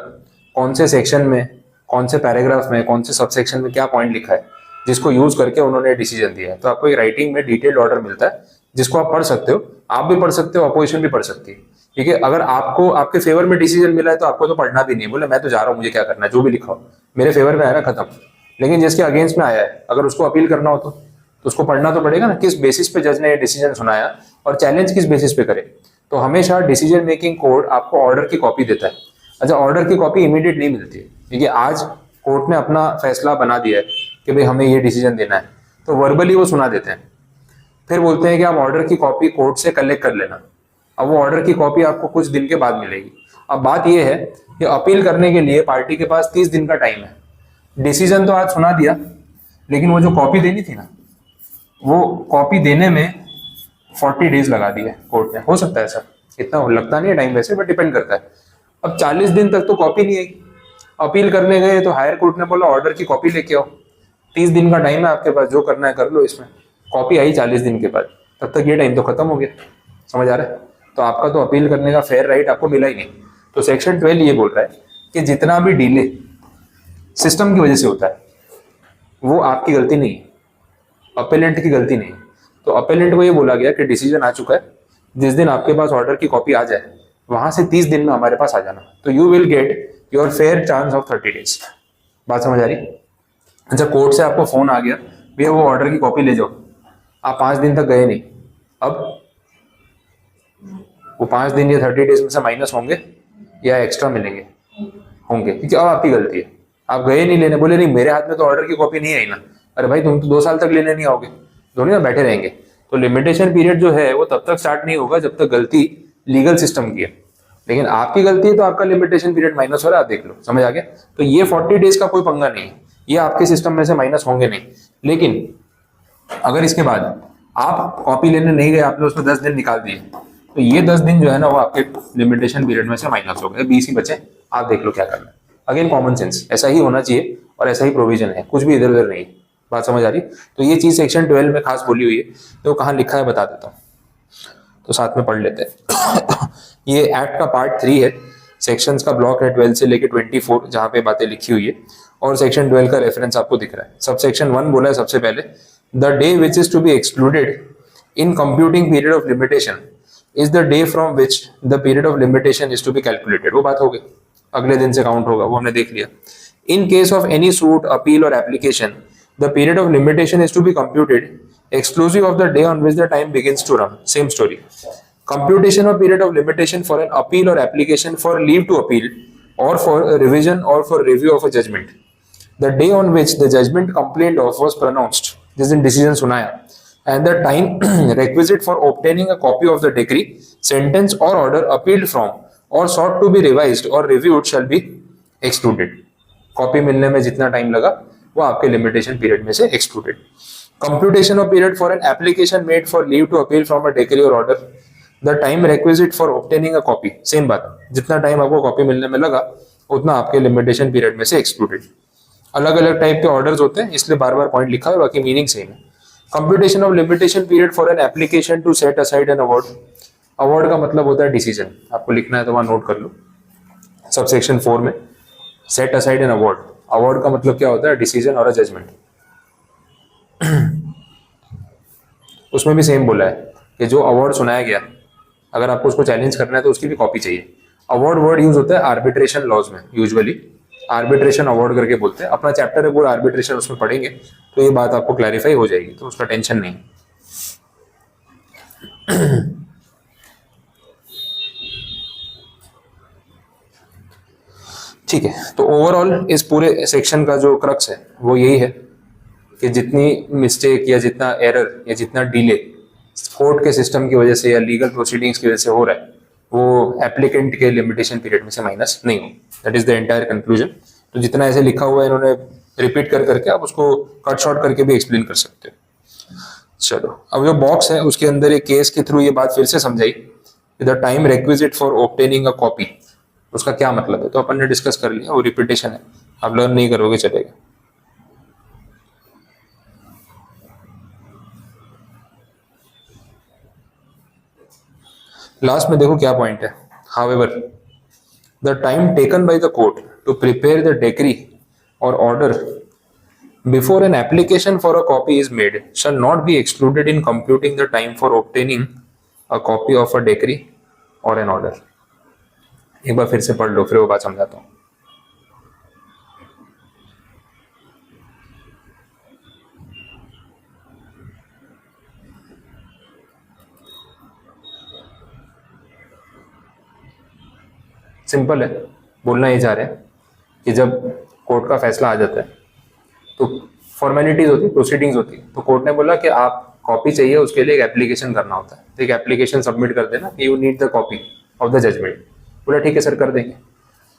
कौन से सेक्शन में, कौन से पैराग्राफ में, कौन से सबसेक्शन में क्या पॉइंट लिखा है, जिसको यूज करके उन्होंने डिसीजन दिया है। तो आपको एक राइटिंग में डिटेल्ड ऑर्डर मिलता है जिसको आप पढ़ सकते हो, आप भी पढ़ सकते हो, अपोजिशन भी पढ़ सकती है। ठीक है, अगर आपको आपके फेवर में डिसीजन मिला है तो आपको तो पढ़ना भी नहीं है, बोले मैं तो जा रहा हूँ, मुझे क्या करना है, जो भी लिखा हो मेरे फेवर में आया ना, खत्म। लेकिन जिसके अगेंस्ट में आया है, अगर उसको अपील करना हो तो उसको पढ़ना तो पड़ेगा ना, किस बेसिस पे जज ने ये डिसीजन सुनाया और चैलेंज किस बेसिस पे करे। तो हमेशा डिसीजन मेकिंग कोर्ट आपको ऑर्डर की कॉपी देता है। अच्छा, ऑर्डर की कॉपी इमीडिएट नहीं मिलती है, क्योंकि आज कोर्ट ने अपना फैसला बना दिया है कि भाई हमें ये डिसीजन देना है, तो वर्बली वो सुना देते हैं, फिर बोलते हैं कि आप ऑर्डर की कॉपी कोर्ट से कलेक्ट कर लेना। अब वो ऑर्डर की कॉपी आपको कुछ दिन के बाद मिलेगी। अब बात यह है कि अपील करने के लिए पार्टी के पास 30 दिन का टाइम है। डिसीजन तो आज सुना दिया, लेकिन वो जो कॉपी देनी थी ना, वो कॉपी देने में 40 डेज लगा दिए कोर्ट ने। हो सकता है सर, इतना लगता नहीं है टाइम वैसे, बट डिपेंड करता है। अब 40 दिन तक तो कॉपी नहीं आई। अपील करने गए तो हायर कोर्ट ने बोला ऑर्डर की कॉपी लेके आओ, 30 दिन का टाइम है आपके पास, जो करना है कर लो इसमें। कॉपी आई 40 दिन के बाद, तब तक ये टाइम तो खत्म हो गया। समझ आ रहा है? तो आपका तो अपील करने का फेयर राइट आपको मिला ही नहीं। तो सेक्शन 12 ये बोल रहा है कि जितना भी डिले सिस्टम की वजह से होता है वो आपकी गलती नहीं है, अपेलेंट की गलती नहीं है। तो अपेलेंट को ये बोला गया कि डिसीजन आ चुका है, जिस दिन आपके पास ऑर्डर की कॉपी आ जाए वहां से 30 दिन में हमारे पास आ जाना, तो you will get your fair chance of 30 days. बात समझ आ रही? अच्छा, कोर्ट से आपको फोन आ गया भैया वो ऑर्डर की कॉपी ले जाओ, आप 5 दिन तक गए नहीं, अब वो 5 दिन या 30 डेज में से माइनस होंगे या एक्स्ट्रा मिलेंगे? होंगे, क्योंकि अब आपकी गलती है, आप गए नहीं लेने। बोले नहीं मेरे हाथ में तो ऑर्डर की कॉपी नहीं आई ना। अरे भाई तुम तो 2 साल तक लेने नहीं आओगे, दोनों ना बैठे रहेंगे। तो लिमिटेशन पीरियड जो है वो तब तक स्टार्ट नहीं होगा जब तक गलती लीगल सिस्टम की है। लेकिन आपकी गलती है तो आपका लिमिटेशन पीरियड माइनस हो रहा है, आप देख लो। समझ आ गया? तो ये 40 डेज का कोई पंगा नहीं है, ये आपके सिस्टम में से माइनस होंगे नहीं। लेकिन अगर इसके बाद आप कॉपी लेने नहीं गए, आपने उसमें 10 दिन निकाल दिए, तो ये 10 दिन जो है ना वो आपके लिमिटेशन पीरियड में से माइनस हो गए, 20 ही बचे। आप देख लो क्या करना है। अगेन कॉमन सेंस, ऐसा ही होना चाहिए और ऐसा ही प्रोविजन है, कुछ भी इधर उधर नहीं। बात समझ आ रही? तो ये चीज सेक्शन 12 में खास बोली हुई है, तो कहाँ लिखा है बता देता हूँ, तो साथ में पढ़ लेते हैं। ये एक्ट का पार्ट 3 है, सेक्शंस का ब्लॉक है 12 से लेके 24 जहाँ पे बातें लिखी हुई है, और सेक्शन 12 का रेफरेंस आपको दिख रहा है। सब सेक्शन 1 बोला है सबसे पहले, the day which is to be excluded in computing period of limitation is the day from which the period of limitation is to be calculated. वो बात हो गई, अगले दिन से काउंट होगा, वो हमने देख लिया। In case of any suit, appeal और application, the period of limitation is to be computed exclusive of the day on which the time begins to run. Same story. Computation of period of limitation for an appeal or application for leave to appeal or for a revision or for review of a judgment. The day on which the judgment complained of was pronounced. This is decision sunaya. And the time requisite for obtaining a copy of the decree, sentence or order appealed from or sought to be revised or reviewed shall be excluded. Copy मिलने में जितना time लगा वो आपके limitation period में से excluded. Computation of period for an application made for leave to appeal from a decree or order, the time requisite for obtaining a copy, same बात, जितना टाइम आपको कॉपी मिलने में लगा उतना आपके लिमिटेशन पीरियड में से एक्सक्लूडेड। अलग अलग टाइप के ऑर्डर्स होते हैं, इसलिए बार बार पॉइंट लिखा है, बाकी मीनिंग सेम है। Computation of limitation period for an application to set aside an award. Award का मतलब होता है डिसीजन, आपको लिखना है तो वहां नोट कर लो। सबसेक्शन 4 में set aside an award, award का मतलब क्या होता है? डिसीजन और अ जजमेंट। उसमें भी सेम बोला है कि जो अवार्ड सुनाया गया, अगर आपको उसको चैलेंज करना है तो उसकी भी कॉपी चाहिए। अवार्ड वर्ड यूज होता है आर्बिट्रेशन लॉज में, यूजुअली आर्बिट्रेशन अवार्ड करके बोलते हैं। अपना चैप्टर है पूरा आर्बिट्रेशन, उसमें पढ़ेंगे तो ये बात आपको क्लैरिफाई हो जाएगी, तो उसका टेंशन नहीं। ठीक है, तो ओवरऑल इस पूरे सेक्शन का जो क्रक्स है वो यही है कि जितनी मिस्टेक या जितना एरर या जितना डिले कोर्ट के सिस्टम की वजह से या लीगल प्रोसीडिंग्स की वजह से हो रहा है वो एप्लीकेंट के लिमिटेशन पीरियड में से माइनस नहीं हो। That is the entire conclusion. तो जितना ऐसे लिखा हुआ है इन्होंने रिपीट कर करके आप उसको कट शॉर्ट करके भी एक्सप्लेन कर सकते हो। चलो, अब जो बॉक्स है उसके अंदर एक केस के थ्रू ये बात फिर से समझाई, the time requisite for obtaining a copy, उसका क्या मतलब है। तो अपन ने डिस्कस कर लिया, वो रिपीटेशन है, आप लर्न नहीं करोगे चलेगा। लास्ट में देखो क्या पॉइंट है, however the time taken by the court to prepare the decree और order before an application for a copy is made shall not be excluded in computing the time for obtaining a copy of a decree और an order. एक बार फिर से पढ़ लो, फिर वो बात समझाता हूं। सिंपल है, बोलना ये चाह रहे हैं कि जब कोर्ट का फैसला आ जाता है तो फॉर्मेलिटीज होती है, प्रोसीडिंग्स होती है। तो कोर्ट ने बोला कि आप कॉपी चाहिए, उसके लिए एक एप्लीकेशन करना होता है। तो एक एप्लीकेशन सबमिट कर देना कि you need the copy of the judgment. बोला ठीक है सर, कर देंगे।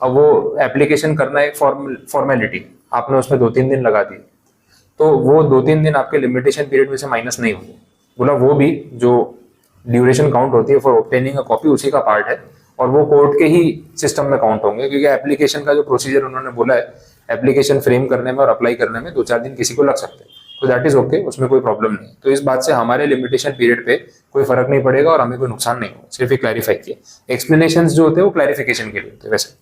अब वो एप्लीकेशन करना एक फॉर्मेलिटी, आपने उसमें 2-3 दिन लगा दिए, तो वो 2-3 दिन आपके लिमिटेशन पीरियड में से माइनस नहीं होंगे। बोला वो भी जो ड्यूरेशन काउंट होती है फॉर ऑब्टेनिंग अ कॉपी उसी का पार्ट है और वो कोर्ट के ही सिस्टम में काउंट होंगे, क्योंकि एप्लीकेशन का जो प्रोसीजर उन्होंने बोला है, एप्लीकेशन फ्रेम करने में और अप्लाई करने में 2-4 दिन किसी को लग सकते हैं। तो दैट इज ओके, उसमें कोई प्रॉब्लम नहीं। तो इस बात से हमारे लिमिटेशन पीरियड पे कोई फर्क नहीं पड़ेगा और हमें कोई नुकसान नहीं होगा। सिर्फ क्लैरिफाई किया, एक्सप्लेनेशन जो होते हैं वो क्लैरिफिकेशन के लिए होते हैं वैसे।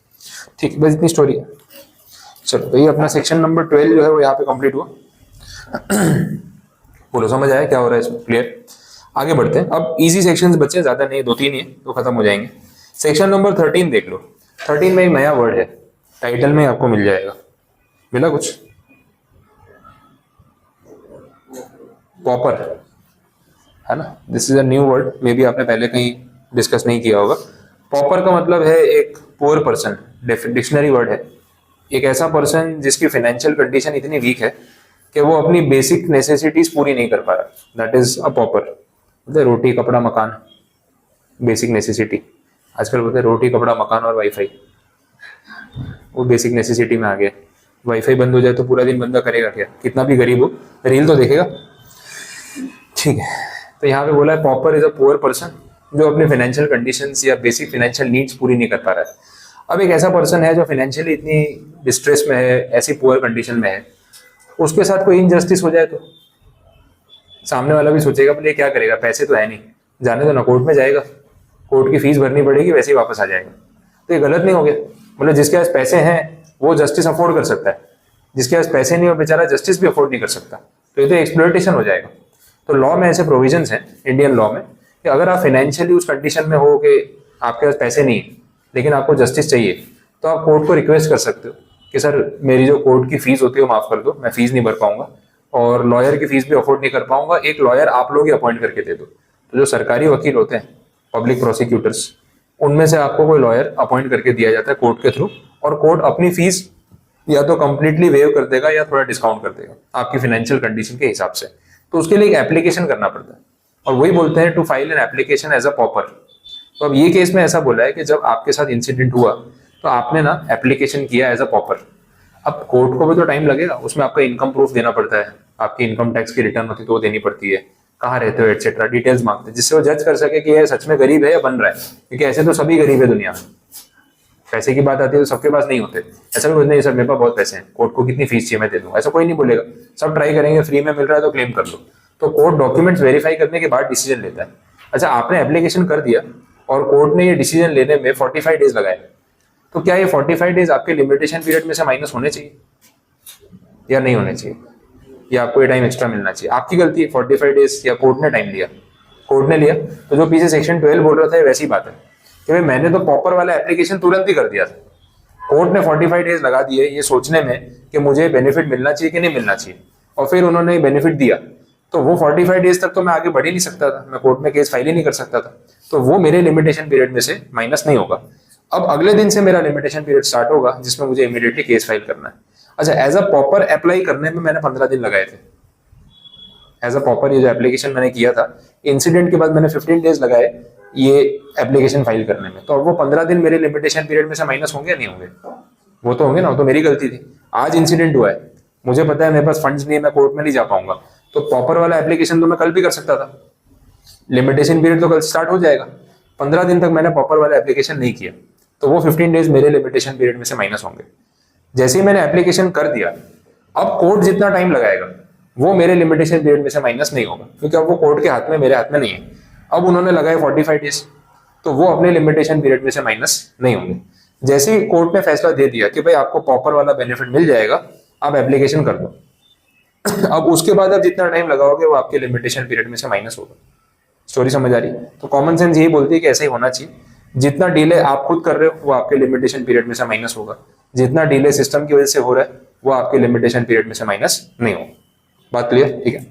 ठीक है, बस इतनी स्टोरी है। चलो, तो ये अपना सेक्शन नंबर 12 जो है वो यहाँ पे कंप्लीट हुआ। बोलो समझ आया क्या हो रहा है इसमें, क्लियर। आगे बढ़ते हैं, अब इजी सेक्शंस बचे, ज्यादा नहीं, 2-3 ही है तो खत्म हो जाएंगे। सेक्शन नंबर 13 देख लो। 13 में एक नया वर्ड है, टाइटल में आपको मिल जाएगा, मिला कुछ, पॉपर है ना। This is a new word, may be आपने पहले कहीं डिस्कस नहीं किया होगा। पॉपर का मतलब है एक पुअर पर्सन, डिक्शनरी वर्ड है, एक ऐसा पर्सन जिसकी फाइनेंशियल कंडीशन इतनी वीक है कि वो अपनी बेसिक नेसेसिटीज पूरी नहीं कर पा रहा। That is a pauper. रोटी कपड़ा मकान, बेसिक नेसेसिटी। आजकल बोलते हैं रोटी कपड़ा मकान और वाईफाई, वो बेसिक नेसेसिटी में आ गया। वाईफाई बंद हो जाए तो पूरा दिन बंदा करेगा क्या, कितना भी गरीब हो रील तो देखेगा। ठीक है, तो यहाँ पे बोला है pauper is a poor person जो अपने फाइनेंशियल कंडीशंस या बेसिक फाइनेंशियल नीड्स पूरी नहीं कर पा रहा है। अब एक ऐसा पर्सन है जो फाइनेंशियली इतनी डिस्ट्रेस में है, ऐसी पुअर कंडीशन में है, उसके साथ कोई इनजस्टिस हो जाए तो सामने वाला भी सोचेगा बोले क्या करेगा, पैसे तो है नहीं, जाने तो ना, कोर्ट में जाएगा, कोर्ट की फीस भरनी पड़ेगी, वैसे ही वापस आ जाएगा। तो ये गलत नहीं हो गया। मतलब जिसके पास पैसे हैं वो जस्टिस अफोर्ड कर सकता है, जिसके पास पैसे नहीं हो बेचारा जस्टिस भी अफोर्ड नहीं कर सकता। तो ये तो एक्सप्लॉयटेशन हो जाएगा। तो लॉ में ऐसे प्रोविजंस हैं इंडियन लॉ में कि अगर आप फाइनेंशियली उस कंडीशन में हो कि आपके पास पैसे नहीं है लेकिन आपको जस्टिस चाहिए, तो आप कोर्ट को रिक्वेस्ट कर सकते हो कि सर मेरी जो कोर्ट की फीस होती है वो माफ कर दो, मैं फीस नहीं भर पाऊंगा और लॉयर की फीस भी अफोर्ड नहीं कर पाऊंगा, एक लॉयर आप लोग ही अपॉइंट करके दे दो। तो जो सरकारी वकील होते हैं, पब्लिक प्रोसिक्यूटर्स, उनमें से आपको कोई लॉयर अपॉइंट करके दिया जाता है कोर्ट के थ्रू, और कोर्ट अपनी फीस या तो कंप्लीटली वेव कर देगा या थोड़ा डिस्काउंट कर देगा आपकी फाइनेंशियल कंडीशन के हिसाब से। तो उसके लिए एक एप्लीकेशन करना पड़ता है और वही बोलते हैं to file an application as a pauper. तो अब ये केस में ऐसा बोला है कि जब आपके साथ इंसिडेंट हुआ तो आपने ना एप्लीकेशन किया एज अ पॉपर। अब कोर्ट को भी तो टाइम लगेगा, उसमें आपका इनकम प्रूफ देना पड़ता है, आपकी इनकम टैक्स की रिटर्न होती है तो वो देनी पड़ती है, कहाँ रहते हो एटसेट्रा, डिटेल्स मांगते हैं जिससे वो जज कर सके कि ये सच में गरीब है या बन रहा है। क्योंकि ऐसे तो सभी गरीब है दुनिया में, पैसे की बात आती है तो सबके पास नहीं होते। ऐसा भी नहीं सर मेरे पास बहुत पैसे हैं, कोर्ट को कितनी फीस चाहिए मैं दे दूंगा, ऐसा कोई नहीं बोलेगा। सब ट्राई करेंगे, फ्री में मिल रहा है तो क्लेम कर लो। तो कोर्ट डॉक्यूमेंट्स वेरीफाई करने के बाद डिसीजन लेता है। अच्छा, आपने एप्लीकेशन कर दिया और कोर्ट ने ये डिसीजन लेने में 45 डेज लगाए, तो क्या ये 45 डेज आपके लिमिटेशन पीरियड में से माइनस होने चाहिए या नहीं होने चाहिए, या आपको ये टाइम एक्स्ट्रा मिलना चाहिए? आपकी गलती है, 45 डेज या कोर्ट ने टाइम लिया, कोर्ट ने लिया। तो जो पीछे सेक्शन 12 बोल रहा था वैसी बात है कि भाई मैंने तो प्रॉपर वाला एप्लीकेशन तुरंत ही कर दिया था, कोर्ट ने 45 डेज लगा दिए ये सोचने में कि मुझे बेनिफिट मिलना चाहिए कि नहीं मिलना चाहिए, और फिर उन्होंने बेनिफिट दिया। तो वो 45 डेज तक तो मैं आगे बढ़ ही नहीं सकता था, मैं कोर्ट में केस फाइल ही नहीं कर सकता था, तो वो मेरे लिमिटेशन पीरियड में से माइनस नहीं होगा। अब अगले दिन से मेरा लिमिटेशन पीरियड स्टार्ट होगा जिसमें मुझे इमीडिएटली केस फाइल करना है। अच्छा, एज अ प्रॉपर अप्लाई करने में मैंने 15 दिन लगाए थे। एज अ प्रॉपर ये जो एप्लीकेशन मैंने किया था, इंसिडेंट के बाद मैंने 15 डेज लगाए ये एप्लीकेशन फाइल करने में। तो अब वो 15 दिन मेरे लिमिटेशन पीरियड में से माइनस होंगे या नहीं होंगे? वो तो होंगे ना, वो तो मेरी गलती थी। आज इंसिडेंट हुआ है, मुझे पता है मेरे पास फंड्स नहीं है, मैं कोर्ट में नहीं जा पाऊंगा, तो प्रॉपर वाला एप्लीकेशन तो मैं कल भी कर सकता था, लिमिटेशन पीरियड तो कल स्टार्ट हो जाएगा। 15 दिन तक मैंने प्रॉपर वाला एप्लीकेशन नहीं किया, तो वो 15 डेज मेरे लिमिटेशन पीरियड में से माइनस होंगे। जैसे ही मैंने एप्लीकेशन कर दिया, अब कोर्ट जितना टाइम लगाएगा वो मेरे लिमिटेशन पीरियड में से माइनस नहीं होगा, क्योंकि अब वो कोर्ट के हाथ में, मेरे हाथ में नहीं है। अब उन्होंने लगाए 45 डेज, तो वो अपने लिमिटेशन पीरियड में से माइनस नहीं होंगे। जैसे ही कोर्ट ने फैसला दे दिया कि भाई आपको प्रॉपर वाला बेनिफिट मिल जाएगा, आप एप्लीकेशन कर दो, अब उसके बाद आप जितना टाइम लगाओगे वो आपके लिमिटेशन पीरियड में से माइनस होगा। स्टोरी समझ आ रही है? तो कॉमन सेंस यही बोलती है कि ऐसा ही होना चाहिए। जितना डिले आप खुद कर रहे हो वो आपके लिमिटेशन पीरियड में से माइनस होगा, जितना डिले सिस्टम की वजह से हो रहा है वो आपके लिमिटेशन पीरियड में से माइनस नहीं होगा। बात क्लियर? ठीक है।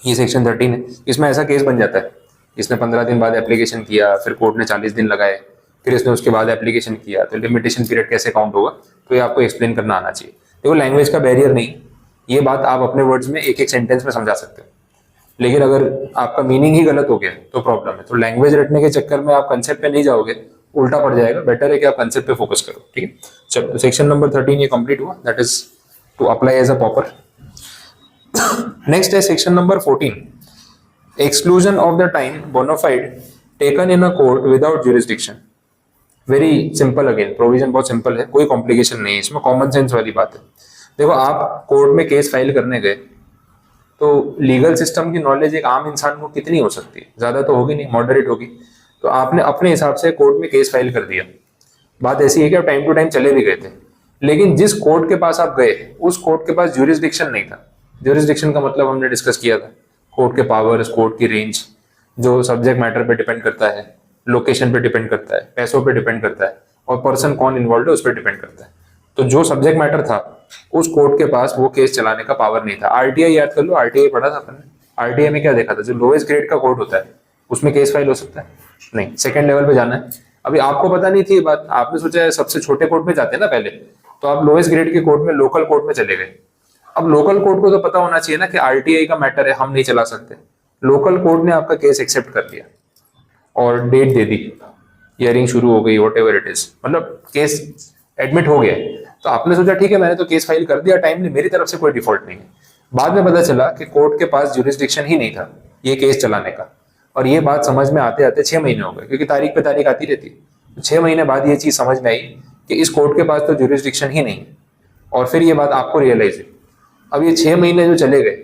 ये सेक्शन 13 है। इसमें ऐसा केस बन जाता है, इसने 15 दिन बाद एप्लीकेशन किया, फिर कोर्ट ने 40 दिन लगाए, फिर इसने उसके बाद एप्लीकेशन किया, तो लिमिटेशन पीरियड कैसे काउंट होगा, तो ये आपको एक्सप्लेन करना आना चाहिए। देखो, लैंग्वेज का बैरियर नहीं, ये बात आप अपने वर्ड्स में एक एक सेंटेंस में समझा सकते हो, लेकिन अगर आपका मीनिंग ही गलत हो गया तो प्रॉब्लम है। तो लैंग्वेज रटने के चक्कर में आप कंसेप्ट पे नहीं जाओगे, उल्टा पड़ जाएगा। बेटर है कि आप कंसेप्ट पे फोकस करो। ठीक है, चलो, तो सेक्शन नंबर 13 ये कंप्लीट हुआ, that is to apply as a proper. Next है section number 14, exclusion of the time bona fide taken in a court without jurisdiction. Very simple, again provision बहुत सिंपल है, कोई कॉम्प्लिकेशन नहीं है इसमें, कॉमन सेंस वाली बात है। देखो, आप कोर्ट में केस फाइल करने गए, तो लीगल सिस्टम की नॉलेज एक आम इंसान को कितनी हो सकती है? ज्यादा तो होगी नहीं, मॉडरेट होगी। तो आपने अपने हिसाब से कोर्ट में केस फाइल कर दिया। बात ऐसी है कि आप टाइम टू टाइम चले भी गए थे, लेकिन जिस कोर्ट के पास आप गए उस कोर्ट के पास ज्यूरिसडिक्शन नहीं था। ज्यूरिसडिक्शन का मतलब हमने डिस्कस किया था, कोर्ट के पावर्स, कोर्ट की रेंज, जो सब्जेक्ट मैटर पे डिपेंड करता है, लोकेशन पे डिपेंड करता है, पैसों पे डिपेंड करता है, और पर्सन कौन इन्वॉल्व है उस पर डिपेंड करता है। तो जो सब्जेक्ट मैटर था, उस कोर्ट के पास वो केस चलाने का पावर नहीं था। आरटीआई याद कर लो, आरटीआई पढ़ा था अपन ने। आरटीआई में क्या देखा था? जो लोएस्ट ग्रेड का कोर्ट होता है उसमें केस फाइल हो सकता है? नहीं, सेकंड लेवल पे जाना है। अभी आपको पता नहीं थी ये बात, आपने सोचा है सबसे छोटे कोर्ट में जाते हैं ना पहले, तो आप लोएस्ट ग्रेड के कोर्ट में, लोकल कोर्ट में चले गए। अब लोकल कोर्ट को तो पता होना चाहिए ना कि आरटीआई का मैटर है, हम नहीं चला सकते। लोकल कोर्ट ने आपका केस एक्सेप्ट कर लिया और डेट दे दी, हियरिंग शुरू हो गई, वॉट एवर इट इज, मतलब केस एडमिट हो गया। तो आपने सोचा ठीक है, मैंने तो केस फाइल कर दिया टाइमली, मेरी तरफ से कोई डिफॉल्ट नहीं है। बाद में पता चला कि कोर्ट के पास ज्यूरिसडिक्शन ही नहीं था ये केस चलाने का, और ये बात समझ में आते आते 6 महीने हो गए, क्योंकि तारीख पे तारीख आती रहती है। तो 6 महीने बाद ये चीज समझ में आई कि इस कोर्ट के पास तो ज्यूरिसडिक्शन ही नहीं है, और फिर ये बात आपको रियलाइज हुई। अब ये 6 महीने जो चले गए,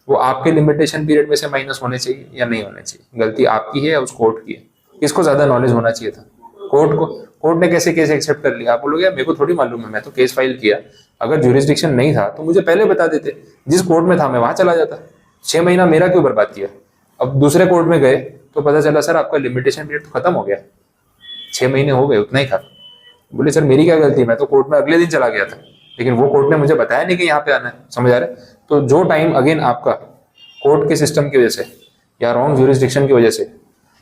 वो आपके लिमिटेशन पीरियड में से माइनस होने चाहिए या नहीं होने चाहिए? गलती आपकी है या उस कोर्ट की है? किसको ज्यादा नॉलेज होना चाहिए था? कोर्ट को। कोर्ट ने कैसे केस एक्सेप्ट कर लिया? आप बोलोगे यार मेरे को थोड़ी मालूम है, मैं तो केस फाइल किया, अगर ज्यूरिसडिक्शन नहीं था तो मुझे पहले बता देते, जिस कोर्ट में था मैं वहां चला जाता। 6 महीना मेरा क्यों बर्बाद किया? अब दूसरे कोर्ट में गए तो पता चला सर आपका लिमिटेशन पीरियड तो खत्म हो गया, 6 महीने हो गए, उतना ही था। बोले सर मेरी क्या गलती, मैं तो कोर्ट में अगले दिन चला गया था, लेकिन वो कोर्ट ने मुझे बताया नहीं कि यहाँ पे आना है। समझ आ रहा है? तो जो टाइम अगेन आपका कोर्ट के सिस्टम की वजह से, या रॉन्ग ज्यूरिसडिक्शन की वजह से,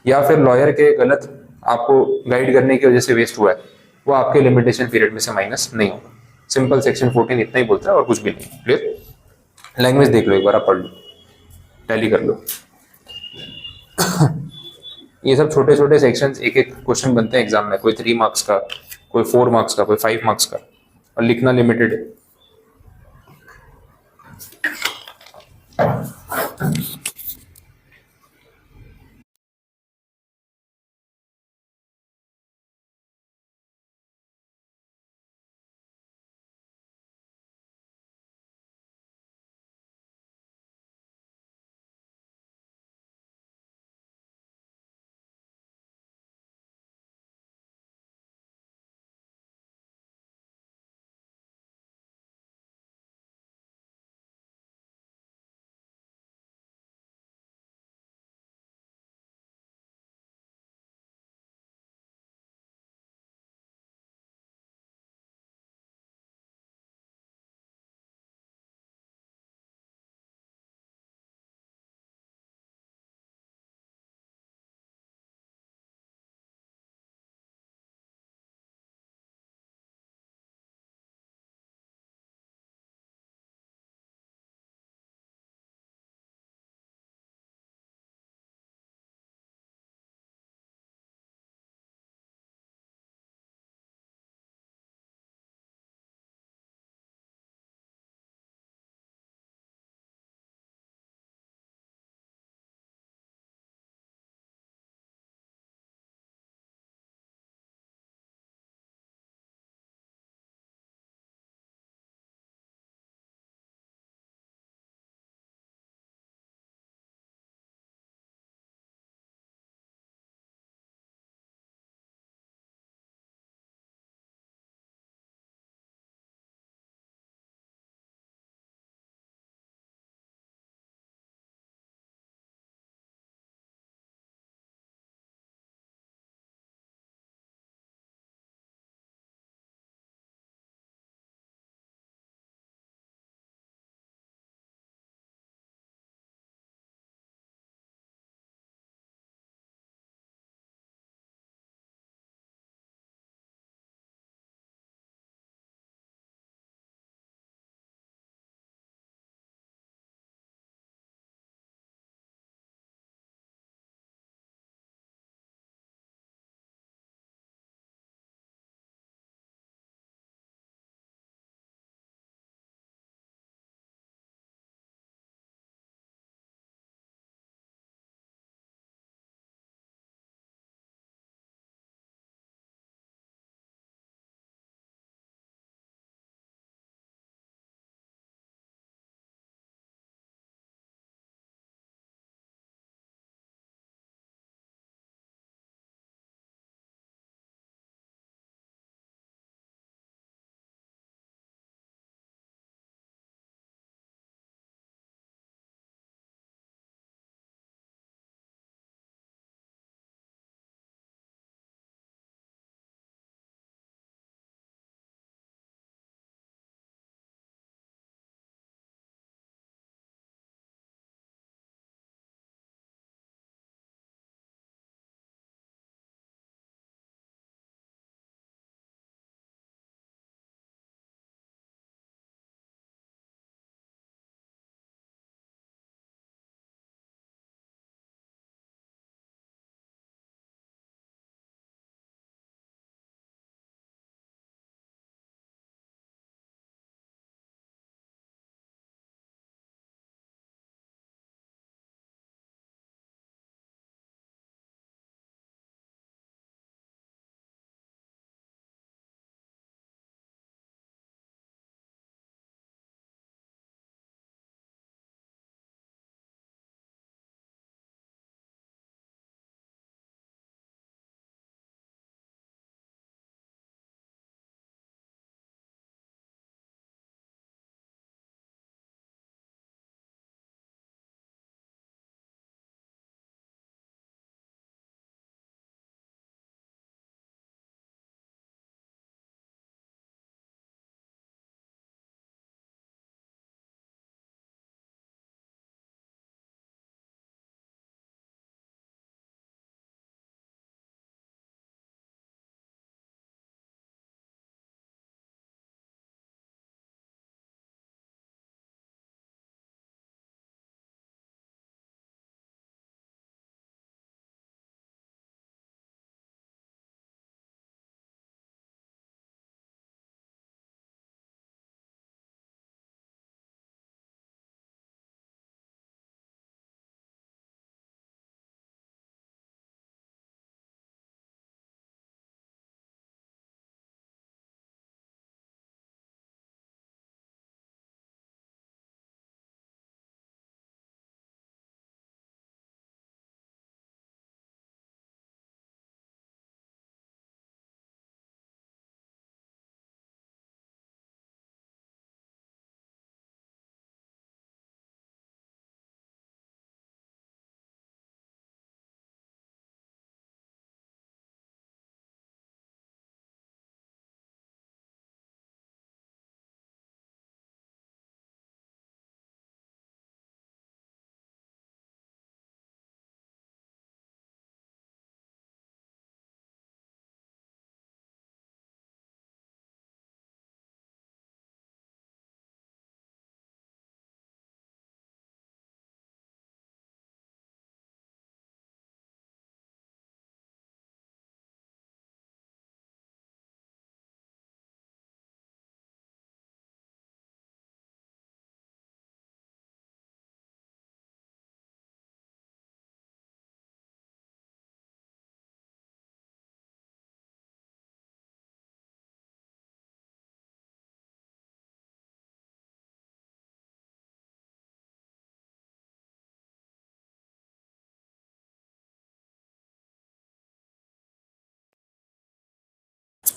या फिर लॉयर के गलत आपको गाइड करने की वजह से वेस्ट हुआ है, वो आपके लिमिटेशन पीरियड में से माइनस नहीं होगा। सिंपल सेक्शन 14 इतना ही बोलता है और कुछ भी नहीं। क्लियर? लैंग्वेज देख लो एक बार, आप पढ़ लो, टैली कर लो। ये सब छोटे छोटे सेक्शंस, एक एक क्वेश्चन बनते हैं एग्जाम में, कोई 3 मार्क्स का, कोई 4 मार्क्स का, कोई 5 मार्क्स का, और लिखना लिमिटेड है।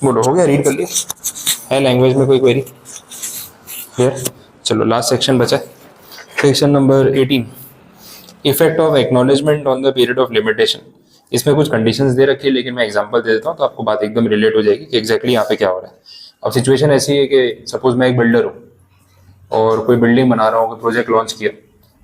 बोलो, हो गया, रीड कर लिया है? लैंग्वेज में कोई क्वेरी? क्लियर? चलो लास्ट सेक्शन बचा है, section number 18, effect of acknowledgement on the period of limitation. इसमें कुछ कंडीशंस दे रखी है, लेकिन मैं एग्जांपल दे देता हूँ तो आपको बात एकदम रिलेट हो जाएगी कि एग्जैक्टली यहाँ पे क्या हो रहा है। अब सिचुएशन ऐसी है कि सपोज मैं एक बिल्डर हूँ और कोई बिल्डिंग बना रहा हूँ, कोई प्रोजेक्ट लॉन्च किया,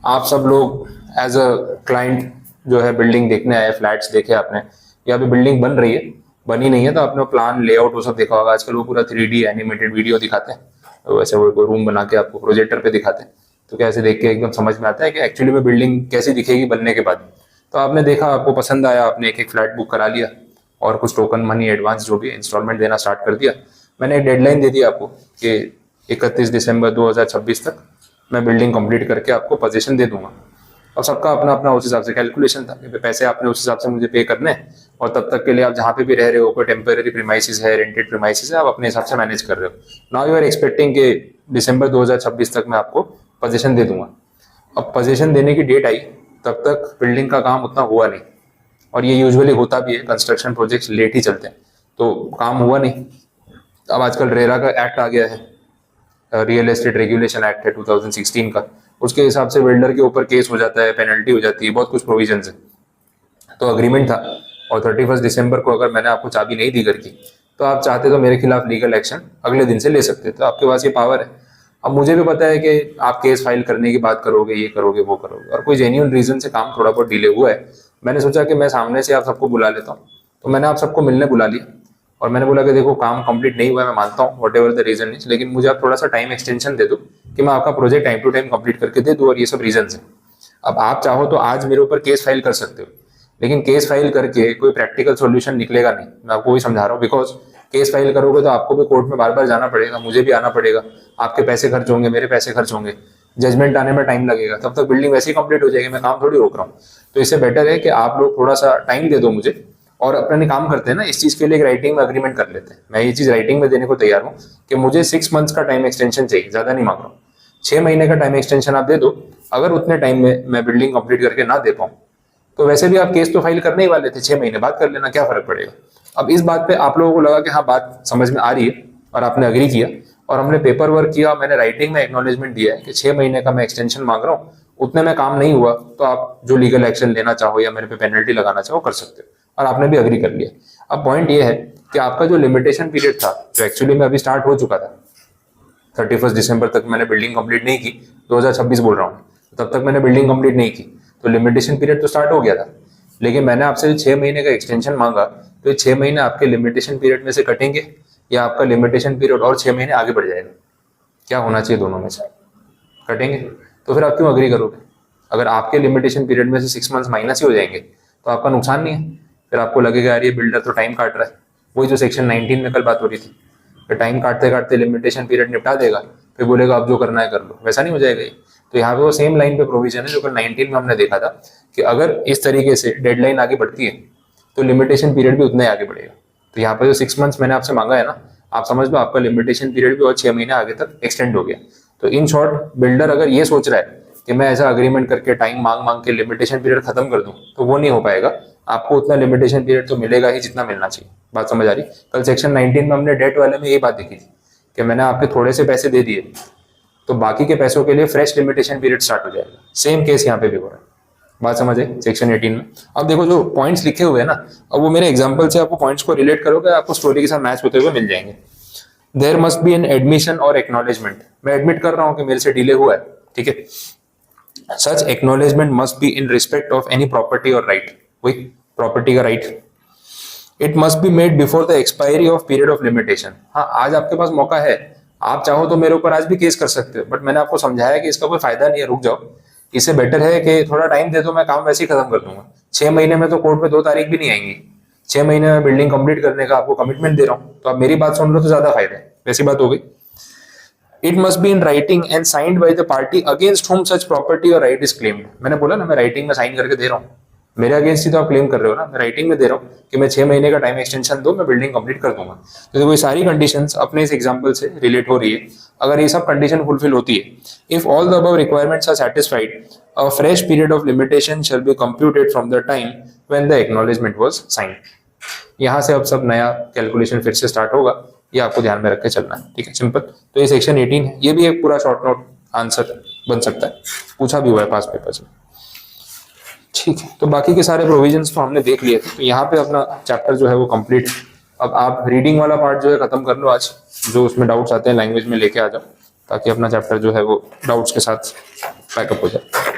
आप सब लोग एज अ क्लाइंट जो है बिल्डिंग देखने आए, फ्लैट्स देखे आपने, या अभी बिल्डिंग बन रही है, बनी नहीं है तो आपने प्लान लेआउट वो सब देखा होगा। आजकल वो पूरा 3D एनिमेटेड वीडियो दिखाते हैं, तो वैसे वो रूम बना के आपको प्रोजेक्टर पे दिखाते हैं, तो कैसे देख के एकदम समझ में आता है कि एक्चुअली में बिल्डिंग कैसी दिखेगी बनने के बाद। तो आपने देखा, आपको पसंद आया, आपने एक फ्लैट बुक करा लिया और कुछ टोकन मनी एडवांस जो भी इंस्टॉलमेंट देना स्टार्ट कर दिया। मैंने एक डेडलाइन दे दी आपको कि 31 दिसंबर 2026 तक मैं बिल्डिंग कंप्लीट करके आपको पोजीशन दे दूंगा। और सबका अपना अपना उस हिसाब से कैलकुलेशन था कि पैसे आपने उस हिसाब से मुझे पे करने हैं, और तब तक के लिए आप जहाँ पे भी रह रहे हो, कोई टेम्पररी प्रीमाइसिस है, रेंटेड प्रीमाइसिस है, आप अपने हिसाब से मैनेज कर रहे हो। नाउ यू आर एक्सपेक्टिंग कि दिसंबर 2026 तक मैं आपको पोजीशन दे दूंगा। अब पोजीशन देने की डेट आई, तब तक बिल्डिंग का काम उतना हुआ नहीं, और ये यूजुअली होता भी है, कंस्ट्रक्शन प्रोजेक्ट्स लेट ही चलते हैं, तो काम हुआ नहीं। अब आजकल रेरा का एक्ट आ गया है, रियल एस्टेट रेगुलेशन एक्ट है 2016 का, उसके हिसाब से बिल्डर के ऊपर केस हो जाता है, पेनल्टी हो जाती है, बहुत कुछ प्रोविजन है। तो अग्रीमेंट था, और 31 दिसंबर को अगर मैंने आपको चाबी नहीं दी घर की, तो आप चाहते तो मेरे खिलाफ लीगल एक्शन अगले दिन से ले सकते, तो आपके पास ये पावर है। अब मुझे भी पता है कि आप केस फाइल करने की बात करोगे, ये करोगे, वो करोगे, और कोई जेन्युइन रीजन से काम थोड़ा बहुत डिले हुआ है। मैंने सोचा कि मैं सामने से आप सबको बुला लेता हूँ, तो मैंने आप सबको मिलने बुला लिया, और मैंने बोला कि देखो काम कंप्लीट नहीं हुआ है, मैं मानता हूँ whatever the reason is, लेकिन मुझे आप थोड़ा सा टाइम एक्सटेंशन दे दो कि मैं आपका project time to time complete करके दे दूँ, और ये सब रीजन है। अब आप चाहो तो आज मेरे ऊपर केस फाइल कर सकते हो, लेकिन केस फाइल करके कोई प्रैक्टिकल सॉल्यूशन निकलेगा नहीं, मैं आपको वही समझा रहा हूँ। बिकॉज केस फाइल करोगे तो आपको भी कोर्ट में बार बार जाना पड़ेगा, मुझे भी आना पड़ेगा, आपके पैसे खर्च होंगे, मेरे पैसे खर्च होंगे, जजमेंट आने में टाइम लगेगा, तब तक बिल्डिंग वैसे ही कंप्लीट हो जाएगी, मैं काम थोड़ी रोक रहा हूँ। तो इससे बेटर है कि आप लोग थोड़ा सा टाइम दे दो मुझे, और अपने काम करते हैं ना, इस चीज के लिए एक राइटिंग में अग्रीमेंट कर लेते हैं। मैं ये चीज राइटिंग में देने को तैयार हूँ कि मुझे 6 मंथ्स का टाइम एक्सटेंशन चाहिए, ज्यादा नहीं मांग रहा हूँ, 6 महीने का टाइम एक्सटेंशन आप दे दो। अगर उतने टाइम में मैं बिल्डिंग कंप्लीट करके ना दे पाऊँ, तो वैसे भी आप केस तो फाइल करने ही वाले थे, 6 महीने बाद कर लेना, क्या फर्क पड़ेगा। अब इस बात पे आप लोगों को लगा कि हाँ बात समझ में आ रही है, और आपने अग्री किया, और हमने पेपर वर्क किया, मैंने राइटिंग में एक्नॉलेजमेंट दिया है कि 6 महीने का मैं एक्सटेंशन मांग रहा हूँ, उतने में काम नहीं हुआ तो आप जो लीगल एक्शन लेना चाहो या मेरे पे पेनल्टी लगाना चाहो कर सकते हो, और आपने भी अग्री कर लिया। अब पॉइंट ये है कि आपका जो लिमिटेशन पीरियड था, जो एक्चुअली में अभी स्टार्ट हो चुका था, 31 दिसंबर तक मैंने बिल्डिंग कंप्लीट नहीं की, 2026 बोल रहा हूँ, तब तक मैंने बिल्डिंग कंप्लीट नहीं की, तो लिमिटेशन पीरियड तो स्टार्ट हो गया था। लेकिन मैंने आपसे 6 महीने का एक्सटेंशन मांगा, तो ये 6 महीने आपके लिमिटेशन पीरियड में से कटेंगे, या आपका लिमिटेशन पीरियड और 6 महीने आगे बढ़ जाएगा? क्या होना चाहिए दोनों में से? कटेंगे। तो फिर आप क्यों अग्री करोगे? अगर आपके लिमिटेशन पीरियड में से 6 मंथ्स माइनस ही हो जाएंगे तो आपका नुकसान नहीं है। फिर आपको लगेगा यार ये बिल्डर तो टाइम काट रहा है, वही जो सेक्शन 19 में कल बात हो रही थी, फिर टाइम काटते काटते लिमिटेशन पीरियड निपटा देगा, फिर बोलेगा अब जो करना है कर लो, वैसा नहीं हो जाएगा ये। तो यहाँ पे वो सेम लाइन पे प्रोविजन है जो कल 19 में हमने देखा था कि अगर इस तरीके से डेडलाइन आगे बढ़ती है तो लिमिटेशन पीरियड भी उतना ही आगे बढ़ेगा। तो यहाँ पे जो 6 मंथ्स मैंने आपसे मांगा है ना, आप समझ लो आपका लिमिटेशन पीरियड भी और 6 महीने आगे तक एक्सटेंड हो गया। तो इन शॉर्ट, बिल्डर अगर ये सोच रहा है कि मैं ऐसा अग्रीमेंट करके टाइम मांग मांग के लिमिटेशन पीरियड खत्म कर दूं, तो वो नहीं हो पाएगा। आपको उतना लिमिटेशन पीरियड तो मिलेगा ही जितना मिलना चाहिए। बात समझ आ रही? कल सेक्शन 19 में हमने डेट वाले में यही बात देखी थी कि मैंने आपके थोड़े से पैसे दे दिए तो बाकी के पैसों के लिए फ्रेश लिमिटेशन पीरियड स्टार्ट हो जाएगा। सेम केस यहाँ पे भी हो रहा है। बात समझ है? सेक्शन 18 में अब देखो जो पॉइंट्स लिखे हुए हैं ना, अब वो मेरे एग्जांपल से आपको पॉइंट्स को रिलेट करोगे, आपको स्टोरी के साथ मैच होते हुए मिल जाएंगे। There must be an admission और एक्नॉलेजमेंट। मैं एडमिट कर रहा हूँ कि मेरे से डिले हुआ है, ठीक है। Such acknowledgement must be in respect of any property और राइट, वही प्रॉपर्टी का right. It must be made before the expiry of period of limitation. हाँ, आज आपके पास मौका है, आप चाहो तो मेरे ऊपर आज भी केस कर सकते हो, बट मैंने आपको समझाया कि इसका कोई फायदा नहीं है, रुक जाओ। इससे बेटर है कि थोड़ा टाइम दे दो, मैं काम वैसे ही खत्म कर दूंगा। 6 महीने में तो कोर्ट में 2 तारीख भी नहीं आएंगी। 6 महीने में बिल्डिंग कंप्लीट करने का आपको कमिटमेंट दे रहा हूँ, तो आप मेरी बात सुन लो तो ज्यादा फायदा है। वैसी बात हो गई। It must be in writing and signed by the party against whom such property और राइट इज क्लेम्ड। मैंने बोला ना, मैं राइटिंग में साइन करके दे रहा हूँ, मेरे अगेंस्ट ही तो आप क्लेम कर रहे हो ना। मैं राइटिंग में दे रहा हूँ कि मैं 6 महीने का टाइम एक्सटेंशन दो, मैं बिल्डिंग कंप्लीट कर दूंगा। तो देखो ये सारी कंडीशंस अपने इस एग्जांपल से रिलेट हो रही है। अगर ये सब कंडीशन फुलफिल होती है, if all the above requirements are satisfied, a fresh period of limitation shall be computed from the time when the acknowledgment was signed. यहाँ से अब सब नया कैलकुलेशन फिर से स्टार्ट होगा, ये आपको ध्यान में रख के चलना है, ठीक है, सिंपल। तो ये सेक्शन 18 है, ये भी एक पूरा शॉर्ट नोट आंसर बन सकता है, पूछा भी हुआ है पास पेपर्स में, ठीक है। तो बाकी के सारे प्रोविजंस तो हमने देख लिए थे, तो यहाँ पे अपना चैप्टर जो है वो कंप्लीट है। अब आप रीडिंग वाला पार्ट जो है खत्म कर लो आज, जो उसमें डाउट्स आते हैं लैंग्वेज में लेके आ जाओ, ताकि अपना चैप्टर जो है वो डाउट्स के साथ पैकअप हो जाए।